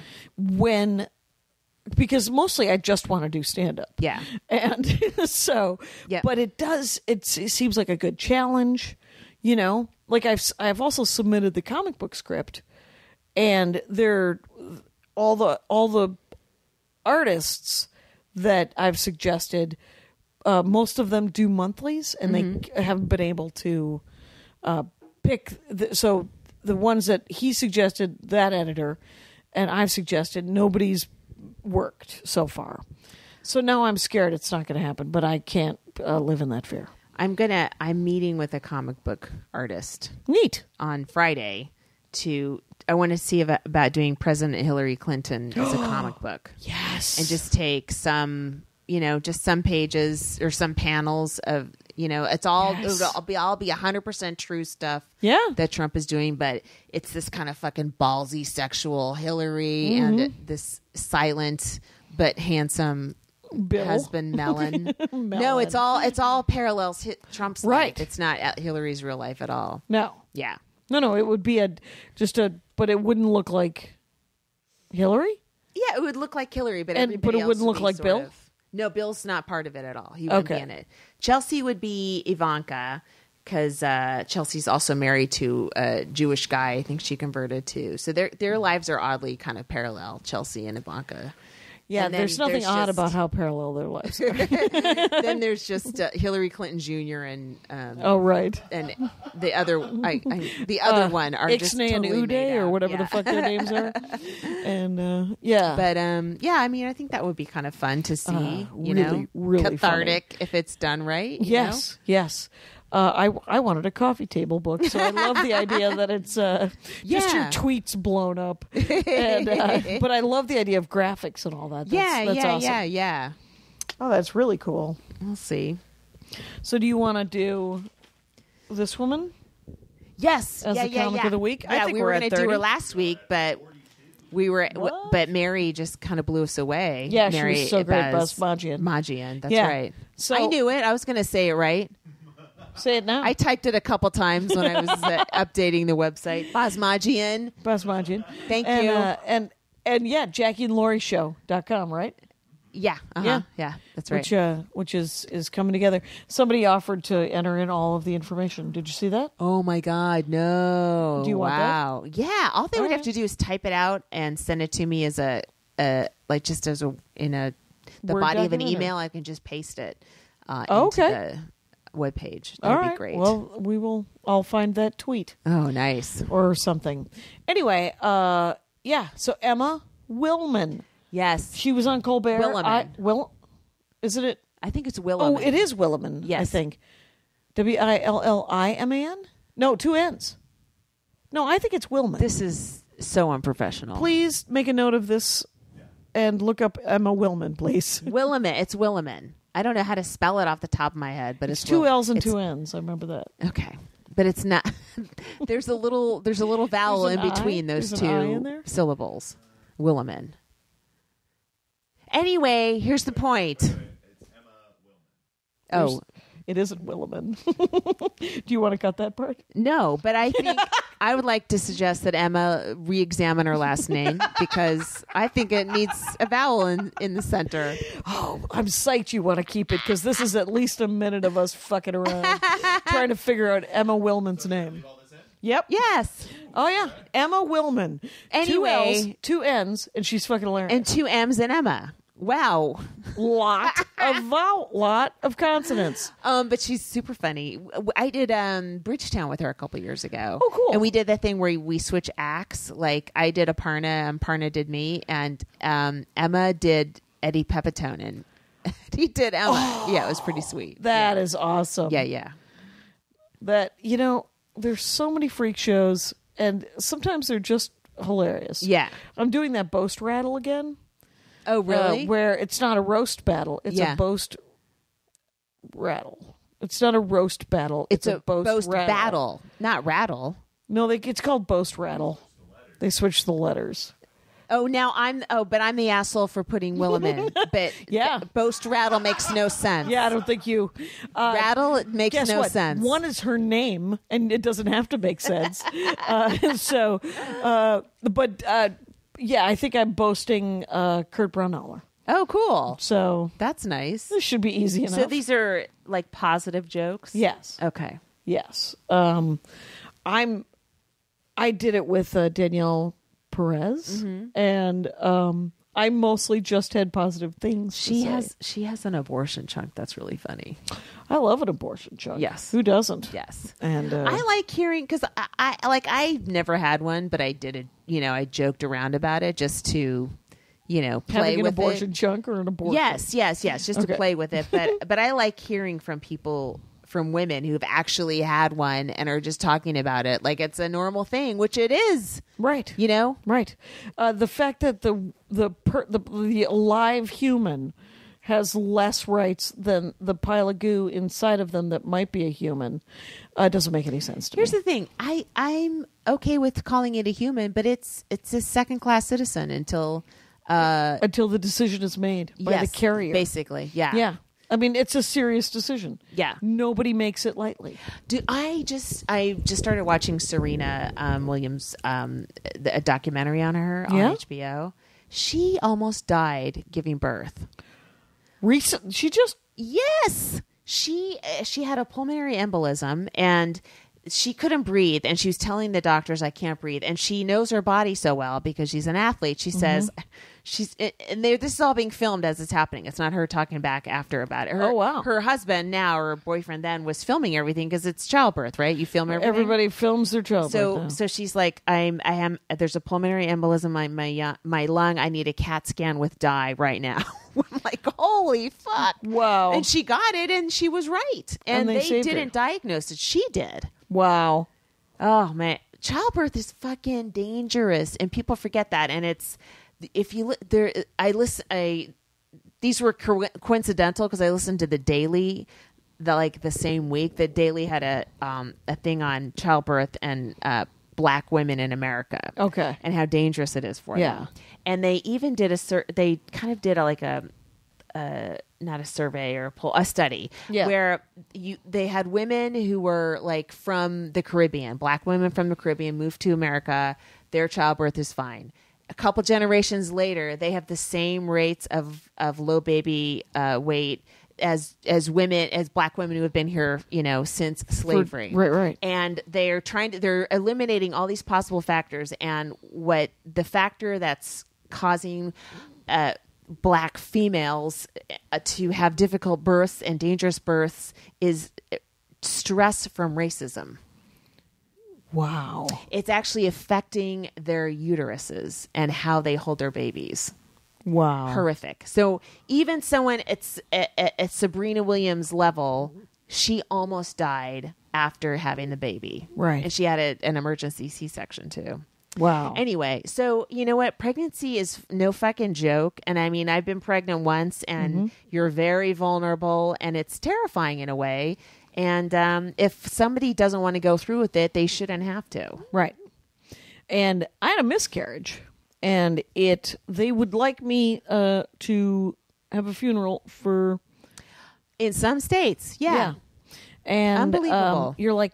Because mostly I just want to do stand-up. Yeah. And so, but it seems like a good challenge, Like I've also submitted the comic book script, and all the artists that I've suggested, most of them do monthlies, and they haven't been able to pick. So the ones that he suggested, that editor, and I've suggested, nobody's worked so far. So now I'm scared it's not going to happen, but I can't live in that fear. I'm meeting with a comic book artist. Neat. On Friday I want to see about doing President Hillary Clinton as a comic book. Yes. And just take some, just some pages or some panels of, it's all, it'll be 100% true stuff that Trump is doing, but it's this kind of fucking ballsy sexual Hillary and this silent but handsome Bill. husband Mellon. No, it's all parallels Trump's life. It's not Hillary's real life at all. No. Yeah. No, it would be but it wouldn't look like Hillary? Yeah, it would look like Hillary, but it wouldn't look like Bill? No, Bill's not part of it at all. He wouldn't be in it. Chelsea would be Ivanka, because Chelsea's also married to a Jewish guy. I think she converted too. So their lives are oddly kind of parallel, Chelsea and Ivanka. Yeah, there's nothing odd about how parallel their lives are. Then there's just Hillary Clinton Jr. and and the other one are just Ixnay totally and Uday or whatever the fuck their names are. And but I mean, I think that would be kind of fun to see. Really cathartic funny. if it's done right. Yes. I wanted a coffee table book, so I love the idea that it's just your tweets blown up. And, but I love the idea of graphics and all that. That's awesome. Yeah. Oh, that's really cool. We'll see. So do you want to do this woman? Yes. As the comic of the week? Yeah, I think we were going to do her last week, but but Mary just kind of blew us away. Yeah, Mary she was so great. Basmajian. Majian, that's right. So, I knew it. I was going to say it right. Say it now. I typed it a couple times when I was updating the website. Basmajian. Thank you. And Jackie and Laurie Show.com, right? Yeah. Yeah, that's right. Which is coming together. Somebody offered to enter in all of the information. Did you see that? Oh my God, no. Do you want that? Yeah. All they would have to do is type it out and send it to me as the body of an email. I can just paste it into the webpage. That'd be great. Well, I'll find that tweet. Oh, nice. Or something. Anyway, so Emma Willman. Yes. She was on Colbert. Williman. Isn't it? I think it's Williman. Oh, it is Williman. Yes. I think. Williman? No, 2 N's. No, I think it's Willman. This is so unprofessional. Please make a note of this and look up Emma Willman, please. Williman. It's Williman. I don't know how to spell it off the top of my head, but it's 2 L's and 2 N's. I remember that. Okay. But it's not. There's a little vowel in between those two syllables. Williman. Anyway, here's the point. It's Emma Willman. Oh, it isn't Williman. Do you want to cut that part? No, but I think I would like to suggest that Emma re-examine her last name because I think it needs a vowel in the center. Oh, I'm psyched you want to keep it because this is at least a minute of us fucking around trying to figure out Emma Willman's name. Yep. Yes. Oh, yeah. Emma Willman. Anyway. 2 L's, 2 N's, and she's fucking hilarious. And 2 M's in Emma. Wow. Lot of consonants. But she's super funny. I did Bridgetown with her a couple years ago. Oh, cool. And we did that thing where we switch acts. Like I did Aparna and Parna did me, and Emma did Eddie Pepitone, and he did Emma. Oh, yeah, it was pretty sweet. That is awesome. Yeah. That, there's so many freak shows, and sometimes they're just hilarious. Yeah. I'm doing that boast rattle again. Oh, really? Where it's not a roast battle. It's a boast rattle. It's not a roast battle. It's a boast rattle. Battle, not rattle. No, it's called boast rattle. They switched the letters. Oh, now I'm the asshole for putting Willem in. But yeah. Boast rattle makes no sense. Yeah, I don't think you... rattle it makes no sense. One is her name, and it doesn't have to make sense. Yeah, I think I'm boasting Kurt Braunohler. Oh, cool. So that's nice. This should be easy enough. So these are like positive jokes? Yes. Okay. Yes. I did it with Danielle Perez, and I mostly just had positive things. She has an abortion chunk that's really funny. I love an abortion chunk. Yes, who doesn't? Yes, and I like hearing because I've never had one, but I did it. I joked around about it just to, play having with an abortion it. Chunk or an abortion. Yes, just to play with it. But I like hearing from people. From women who've actually had one and are just talking about it like it's a normal thing, which it is. Right. Right. The fact that the alive human has less rights than the pile of goo inside of them that might be a human doesn't make any sense to me. Here's the thing. I'm okay with calling it a human, but it's a second-class citizen until the decision is made by the carrier. Basically, yeah. Yeah. I mean, it's a serious decision. Yeah. Nobody makes it lightly. I just started watching Serena Williams, a documentary on her on HBO. She almost died giving birth. Recent? Yes. She had a pulmonary embolism and she couldn't breathe, and she was telling the doctors, I can't breathe. And she knows her body so well because she's an athlete. She says this is all being filmed as it's happening. It's not her talking back after about it. Her husband now, or boyfriend then, was filming everything because it's childbirth, right? You film everything. Everybody films their childbirth. So she's like, there's a pulmonary embolism in my lung. I need a CAT scan with dye right now. I'm like, holy fuck. Wow. And she got it, and she was right. And they didn't diagnose it. She did. Wow. Oh, man. Childbirth is fucking dangerous, and people forget that. And it's, these were coincidental because I listened to The Daily the same week. The Daily had a thing on childbirth and black women in America. Okay. And how dangerous it is for them. And they even did they kind of did not a survey or a study where they had women who were like from the Caribbean, black women from the Caribbean moved to America. Their childbirth is fine. A couple generations later, they have the same rates of low baby weight as black women who have been here, since slavery. Right. And they're eliminating all these possible factors. And what the factor that's causing black females to have difficult births and dangerous births is stress from racism. Wow. It's actually affecting their uteruses and how they hold their babies. Wow. Horrific. So even someone at Sabrina Williams' level, she almost died after having the baby. Right. And she had an emergency C-section too. Wow. Anyway, so you know what? Pregnancy is no fucking joke. And I mean, I've been pregnant once, and you're very vulnerable, and it's terrifying in a way. And if somebody doesn't want to go through with it, they shouldn't have to. Right. And I had a miscarriage, and they would like me to have a funeral for... In some states, yeah. And unbelievable. You're like,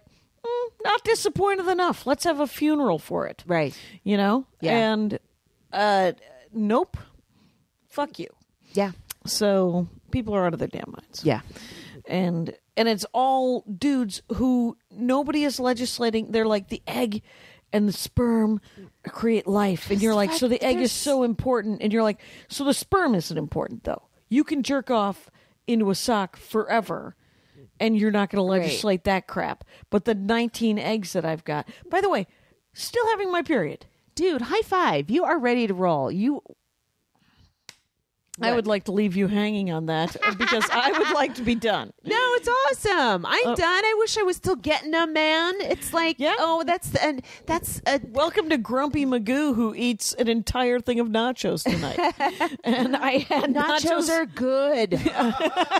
not disappointed enough. Let's have a funeral for it. Right. Yeah. And nope. Fuck you. Yeah. So people are out of their damn minds. Yeah. and it's all dudes who nobody is legislating. They're like the egg and the sperm create life, and you're like, so the egg is so important, and you're like, so the sperm isn't important though. You can jerk off into a sock forever, and you're not going to legislate that crap. But the 19 eggs that I've got, by the way, still having my period. Dude, high five. You are ready to roll. I would like to leave you hanging on that because I would like to be done. No, it's awesome. I'm done. I wish I was still getting them, man. It's like, that's welcome to Grumpy Magoo, who eats an entire thing of nachos tonight. And I had nachos are good.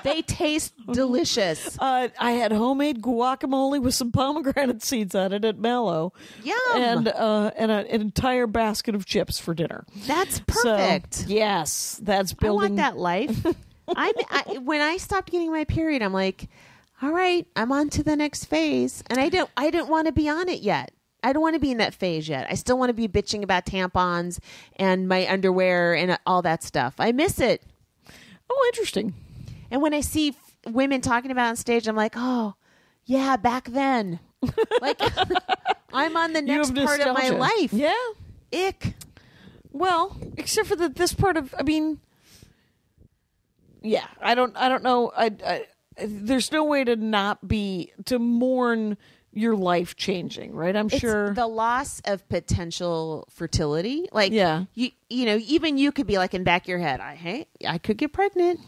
They taste delicious. I had homemade guacamole with some pomegranate seeds on it at Mallow. Yum. And an entire basket of chips for dinner. That's perfect. So, yes, that's building. I want that life. When I stopped getting my period, I'm like, all right, I'm on to the next phase. And I don't want to be on it yet. I don't want to be in that phase yet. I still want to be bitching about tampons and my underwear and all that stuff. I miss it. Oh, interesting. And when I see women talking about it on stage, I'm like, oh, yeah, back then. Like, I'm on the next part of my life. Yeah. Ick. Well, except for this part of, yeah, I don't know. There's no way to mourn your life changing, right? I'm sure the loss of potential fertility. Like, yeah, you know, even you could be like in the back of your head, I could get pregnant.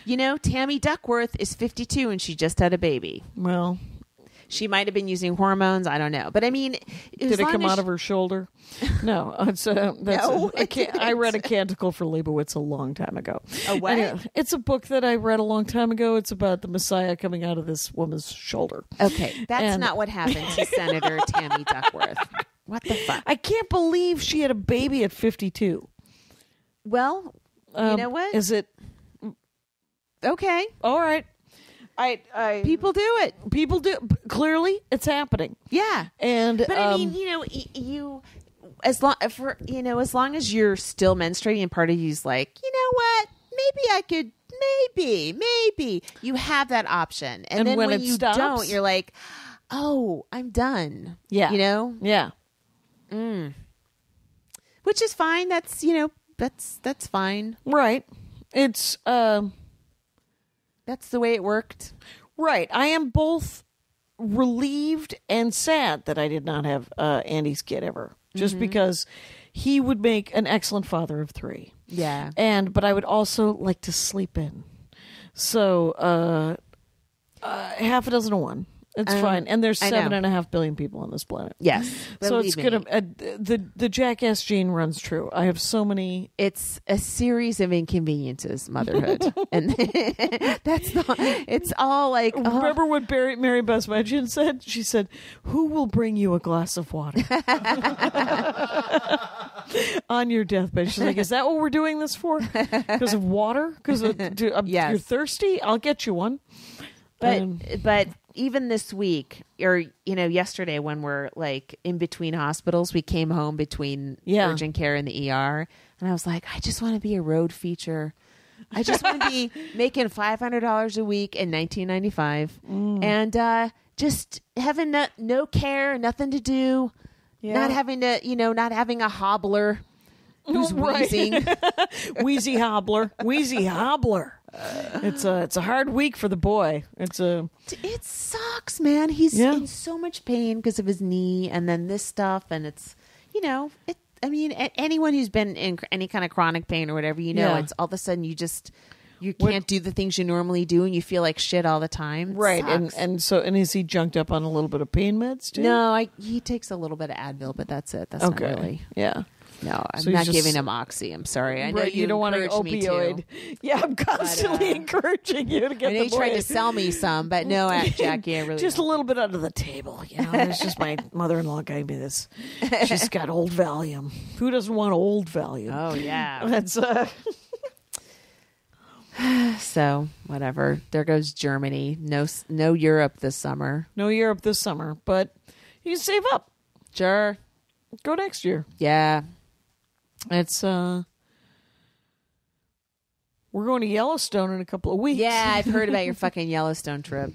You know, Tammy Duckworth is 52 and she just had a baby. Well, she might have been using hormones. I don't know. But I mean, did it come out of her shoulder? No. I read a canticle for Leibowitz a long time ago. A what? Anyway, it's a book that I read a long time ago. It's about the Messiah coming out of this woman's shoulder. Okay. That's not what happened to Senator Tammy Duckworth. What the fuck? I can't believe she had a baby at 52. Well, you know what? Is it? Okay. All right. People do it. People do. Clearly, it's happening. Yeah, but I mean, you know, you as long as you're still menstruating, and part of you's like, you know what, maybe I could, maybe you have that option, and then when you stops, don't, you're like, oh, I'm done. Yeah, you know, yeah, which is fine. That's that's fine, right? It's that's the way it worked. Right. I am both relieved and sad that I did not have Andy's kid ever. Just because he would make an excellent father of 3. Yeah. But I would also like to sleep in. So half a dozen of one. It's fine. And there's 7.5 billion people on this planet. Yes. So it's going to... the jackass gene runs true. I have so many... It's a series of inconveniences, motherhood. And it's all like... Remember what Mary Busmagian said? She said, who will bring you a glass of water? On your deathbed. She's like, is that what we're doing this for? Because of water? Because you're thirsty? I'll get you one. But even this week, or yesterday, when we're like in between hospitals, we came home between urgent care and the ER, and I was like, I just want to be a road feature. I just want to be making $500 a week in $19.95, and just having no care, nothing to do, not having to, not having a hobbler who's wheezing, wheezy hobbler. It's a hard week for the boy. It sucks, man. He's in so much pain because of his knee, and then this stuff, and it's anyone who's been in any kind of chronic pain or whatever, it's all of a sudden you can't do the things you normally do, and you feel like shit all the time. Right, and is he junked up on a little bit of pain meds too? No, he takes a little bit of Advil, but that's it. That's not really. Yeah. No, I'm not giving him Oxy. I'm sorry. I know you don't want an opioid. Yeah, I'm constantly encouring you to get. I know you tried to sell me some, but no, Jackie, I really just a little bit under the table. It's just my mother-in-law gave me this. She's got old Valium. Who doesn't want old Valium? Oh yeah, that's. So whatever. There goes Germany. No Europe this summer. No Europe this summer, but you can save up. Sure. Go next year. Yeah. It's We're going to Yellowstone in a couple of weeks. Yeah, I've heard about your fucking Yellowstone trip.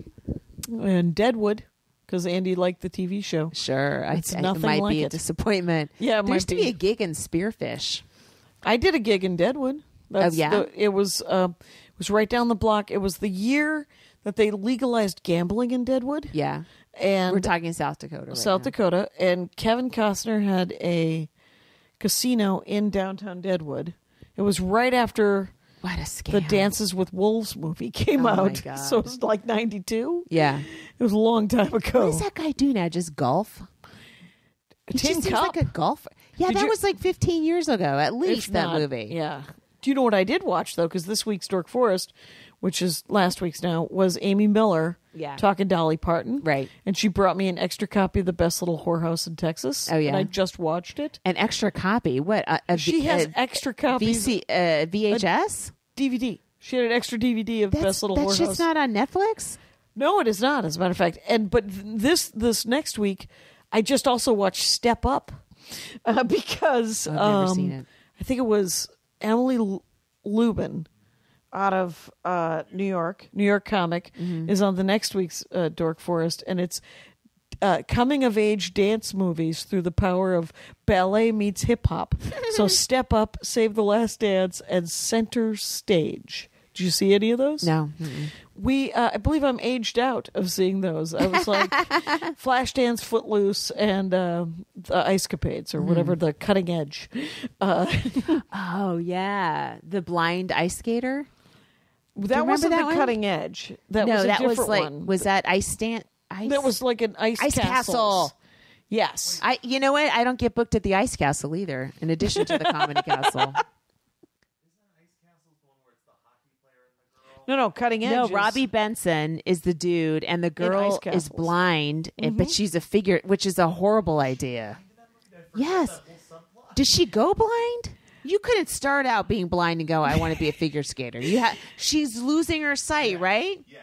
And Deadwood, because Andy liked the TV show. Sure. It's it nothing might like be a it. disappointment. Yeah, it there might used to be. be a gig in Spearfish. I did a gig in Deadwood. It was right down the block. It was the year that they legalized gambling in Deadwood. Yeah. And we're talking South Dakota right South now. Dakota. And Kevin Costner had a casino in downtown Deadwood. It was right after What a scam. the Dances with Wolves movie came Oh, my out. God. So it was like 92. Yeah. It was a long time ago. What does that guy do now? Just golf? He Tin just seems Cup. like a golfer. Yeah, Did that you- was like 15 years ago, at If least, that not, movie. Yeah. Do you know what I did watch, though? Because this week's Dork Forest, which is last week's now, was Amy Miller talking Dolly Parton. Right. And she brought me an extra copy of The Best Little Whorehouse in Texas. Oh, yeah? And I just watched it. An extra copy? What? She has extra copies. VHS? DVD. She had an extra DVD of Best Little that Whorehouse. shit's not on Netflix? No, it is not, as a matter of fact. But this next week, I just also watched Step Up because I've never seen it. I think it was Emily Lubin out of New York comic, is on the next week's Dork Forest, and it's coming of age dance movies through the power of ballet meets hip hop. So Step Up, Save the Last Dance, and Center Stage. Did you see any of those? No. I believe I'm aged out of seeing those. I was like Flashdance, Footloose, and the Ice Capades, or whatever, the Cutting Edge. Oh, yeah. The blind ice skater? That wasn't that the one? Cutting Edge. That no, was a that different was like, one. was that Ice Stand? That was like an Ice Castle. Yes. You know what? I don't get booked at the Ice Castle either, in addition to the Comedy Castle. No, Cutting Edge. No, is- Robbie Benson is the dude, and the girl Ice is Castles. blind, but she's a figure, which is a horrible idea. Yes. Does she go blind? You couldn't start out being blind and go, I want to be a figure skater. She's losing her sight, right? Yes.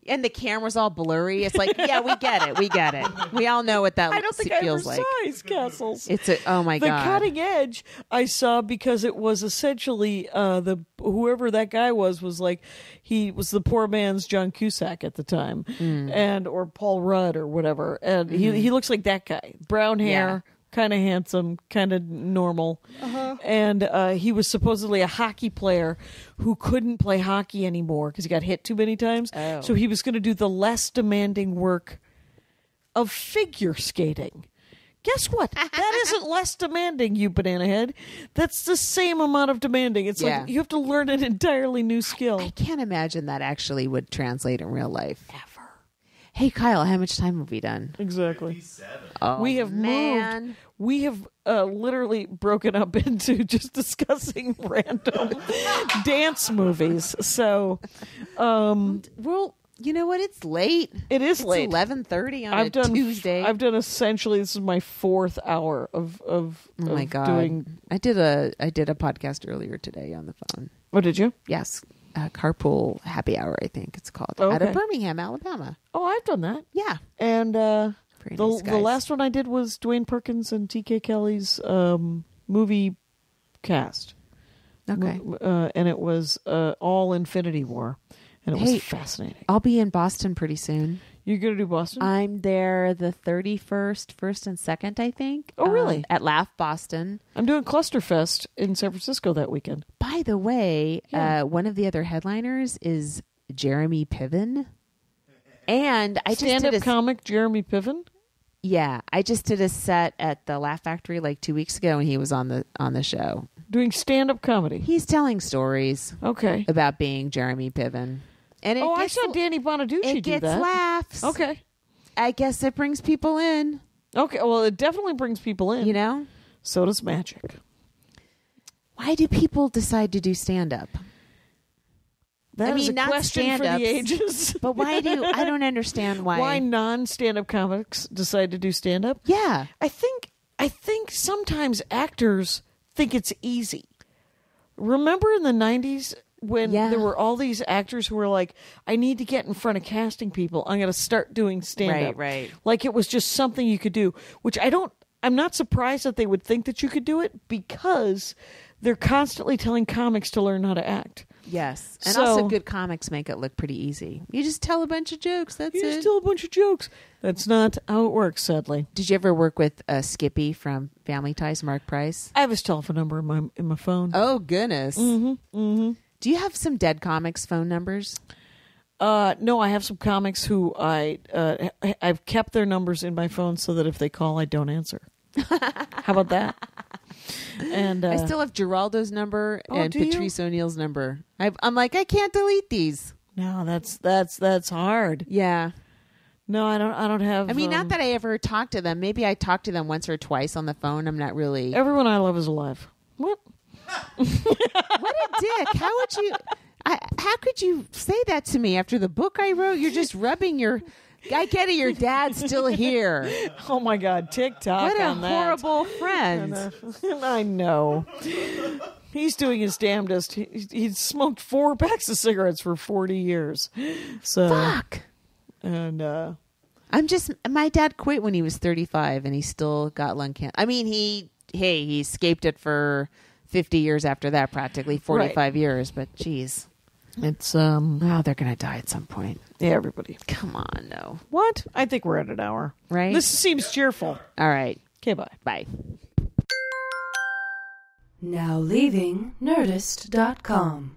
And the camera's all blurry. It's like, yeah, we get it. We get it. We all know what that I don't think I ever feels like. saw Ice Castles. Oh my The God. Cutting Edge I saw because it was essentially whoever that guy was like, he was the poor man's John Cusack at the time, or Paul Rudd or whatever, and he looks like that guy, brown hair, kind of handsome, kind of normal, and he was supposedly a hockey player who couldn't play hockey anymore because he got hit too many times. Oh. So he was going to do the less demanding work of figure skating. Guess what? That isn't less demanding, you banana head. That's the same amount of demanding. It's like you have to learn an entirely new skill. I can't imagine that actually would translate in real life. Ever. Hey, Kyle, how much time have we done? Exactly. 57. Oh, We have man. moved. We have literally broken up into just discussing random dance movies. So, Well, you know what? It's late. it is It's late. 11:30 on a Tuesday. I've done essentially. This is my 4th hour of. Oh my God! Doing. I did a podcast earlier today on the phone. Oh, did you? Yes, Carpool Happy Hour, I think it's called, Oh, out of okay. Birmingham, Alabama. Oh, I've done that. Yeah, And very nice the guys. last one I did was Dwayne Perkins and T.K. Kelly's movie cast. Okay, And it was all Infinity War, and it was fascinating. I'll be in Boston pretty soon. You're gonna do Boston? I'm there the 31st, 1st, and 2nd, I think. Oh, really? At Laugh Boston. I'm doing Clusterfest in San Francisco that weekend. By the way, Yeah. one of the other headliners is Jeremy Piven. And I just did Stand-up a comic Jeremy Piven. Yeah, I just did a set at the Laugh Factory like 2 weeks ago, and he was on the show. Doing stand-up comedy. He's telling stories Okay. about being Jeremy Piven, and I saw Danny Bonaducci It do gets that. laughs. Okay. I guess it brings people in. Okay. Well, it definitely brings people in. You know, So does magic. why do people decide to do stand up? That is a not question for the stand-ups, ages. But why I don't understand why. Why non-stand-up comics decide to do stand-up? Yeah, I think sometimes actors think it's easy. Remember in the 90s when there were all these actors who were like, I need to get in front of casting people. I'm going to start doing stand-up. Right. Like it was just something you could do, which I'm not surprised that they would think that you could do it because they're constantly telling comics to learn how to act. Yes. And So- also good comics make it look pretty easy. You just tell a bunch of jokes. That's You it. just tell a bunch of jokes. That's not how it works, sadly. Did you ever work with Skippy from Family Ties, Mark Price? I have his telephone number in my phone. Oh, goodness. Do you have some dead comics phone numbers? No, I have some comics who I've kept their numbers in my phone so that if they call, I don't answer. How about that? And I still have Geraldo's number and do you? Patrice O'Neill's number. I'm like, I can't delete these. No, that's hard. Yeah. No, I don't have. I mean, not that I ever talked to them. Maybe I talked to them once or twice on the phone. I'm not really. Everyone I love is alive. What? What a dick! How would you? How could you say that to me after the book I wrote? You're just rubbing your. I get it. Your dad's still here. Oh my God! TikTok. What a on that. horrible friend. I know. He's doing his damnedest. He smoked 4 packs of cigarettes for 40 years. So. Fuck. And my dad quit when he was 35 and he still got lung cancer. I mean, he escaped it for 50 years after that, practically 45 years, but geez. It's they're going to die at some point. yeah, everybody. Come on, no. What? I think we're at an hour. Right? This seems cheerful. All right. Okay, bye. Bye. Now leaving Nerdist.com.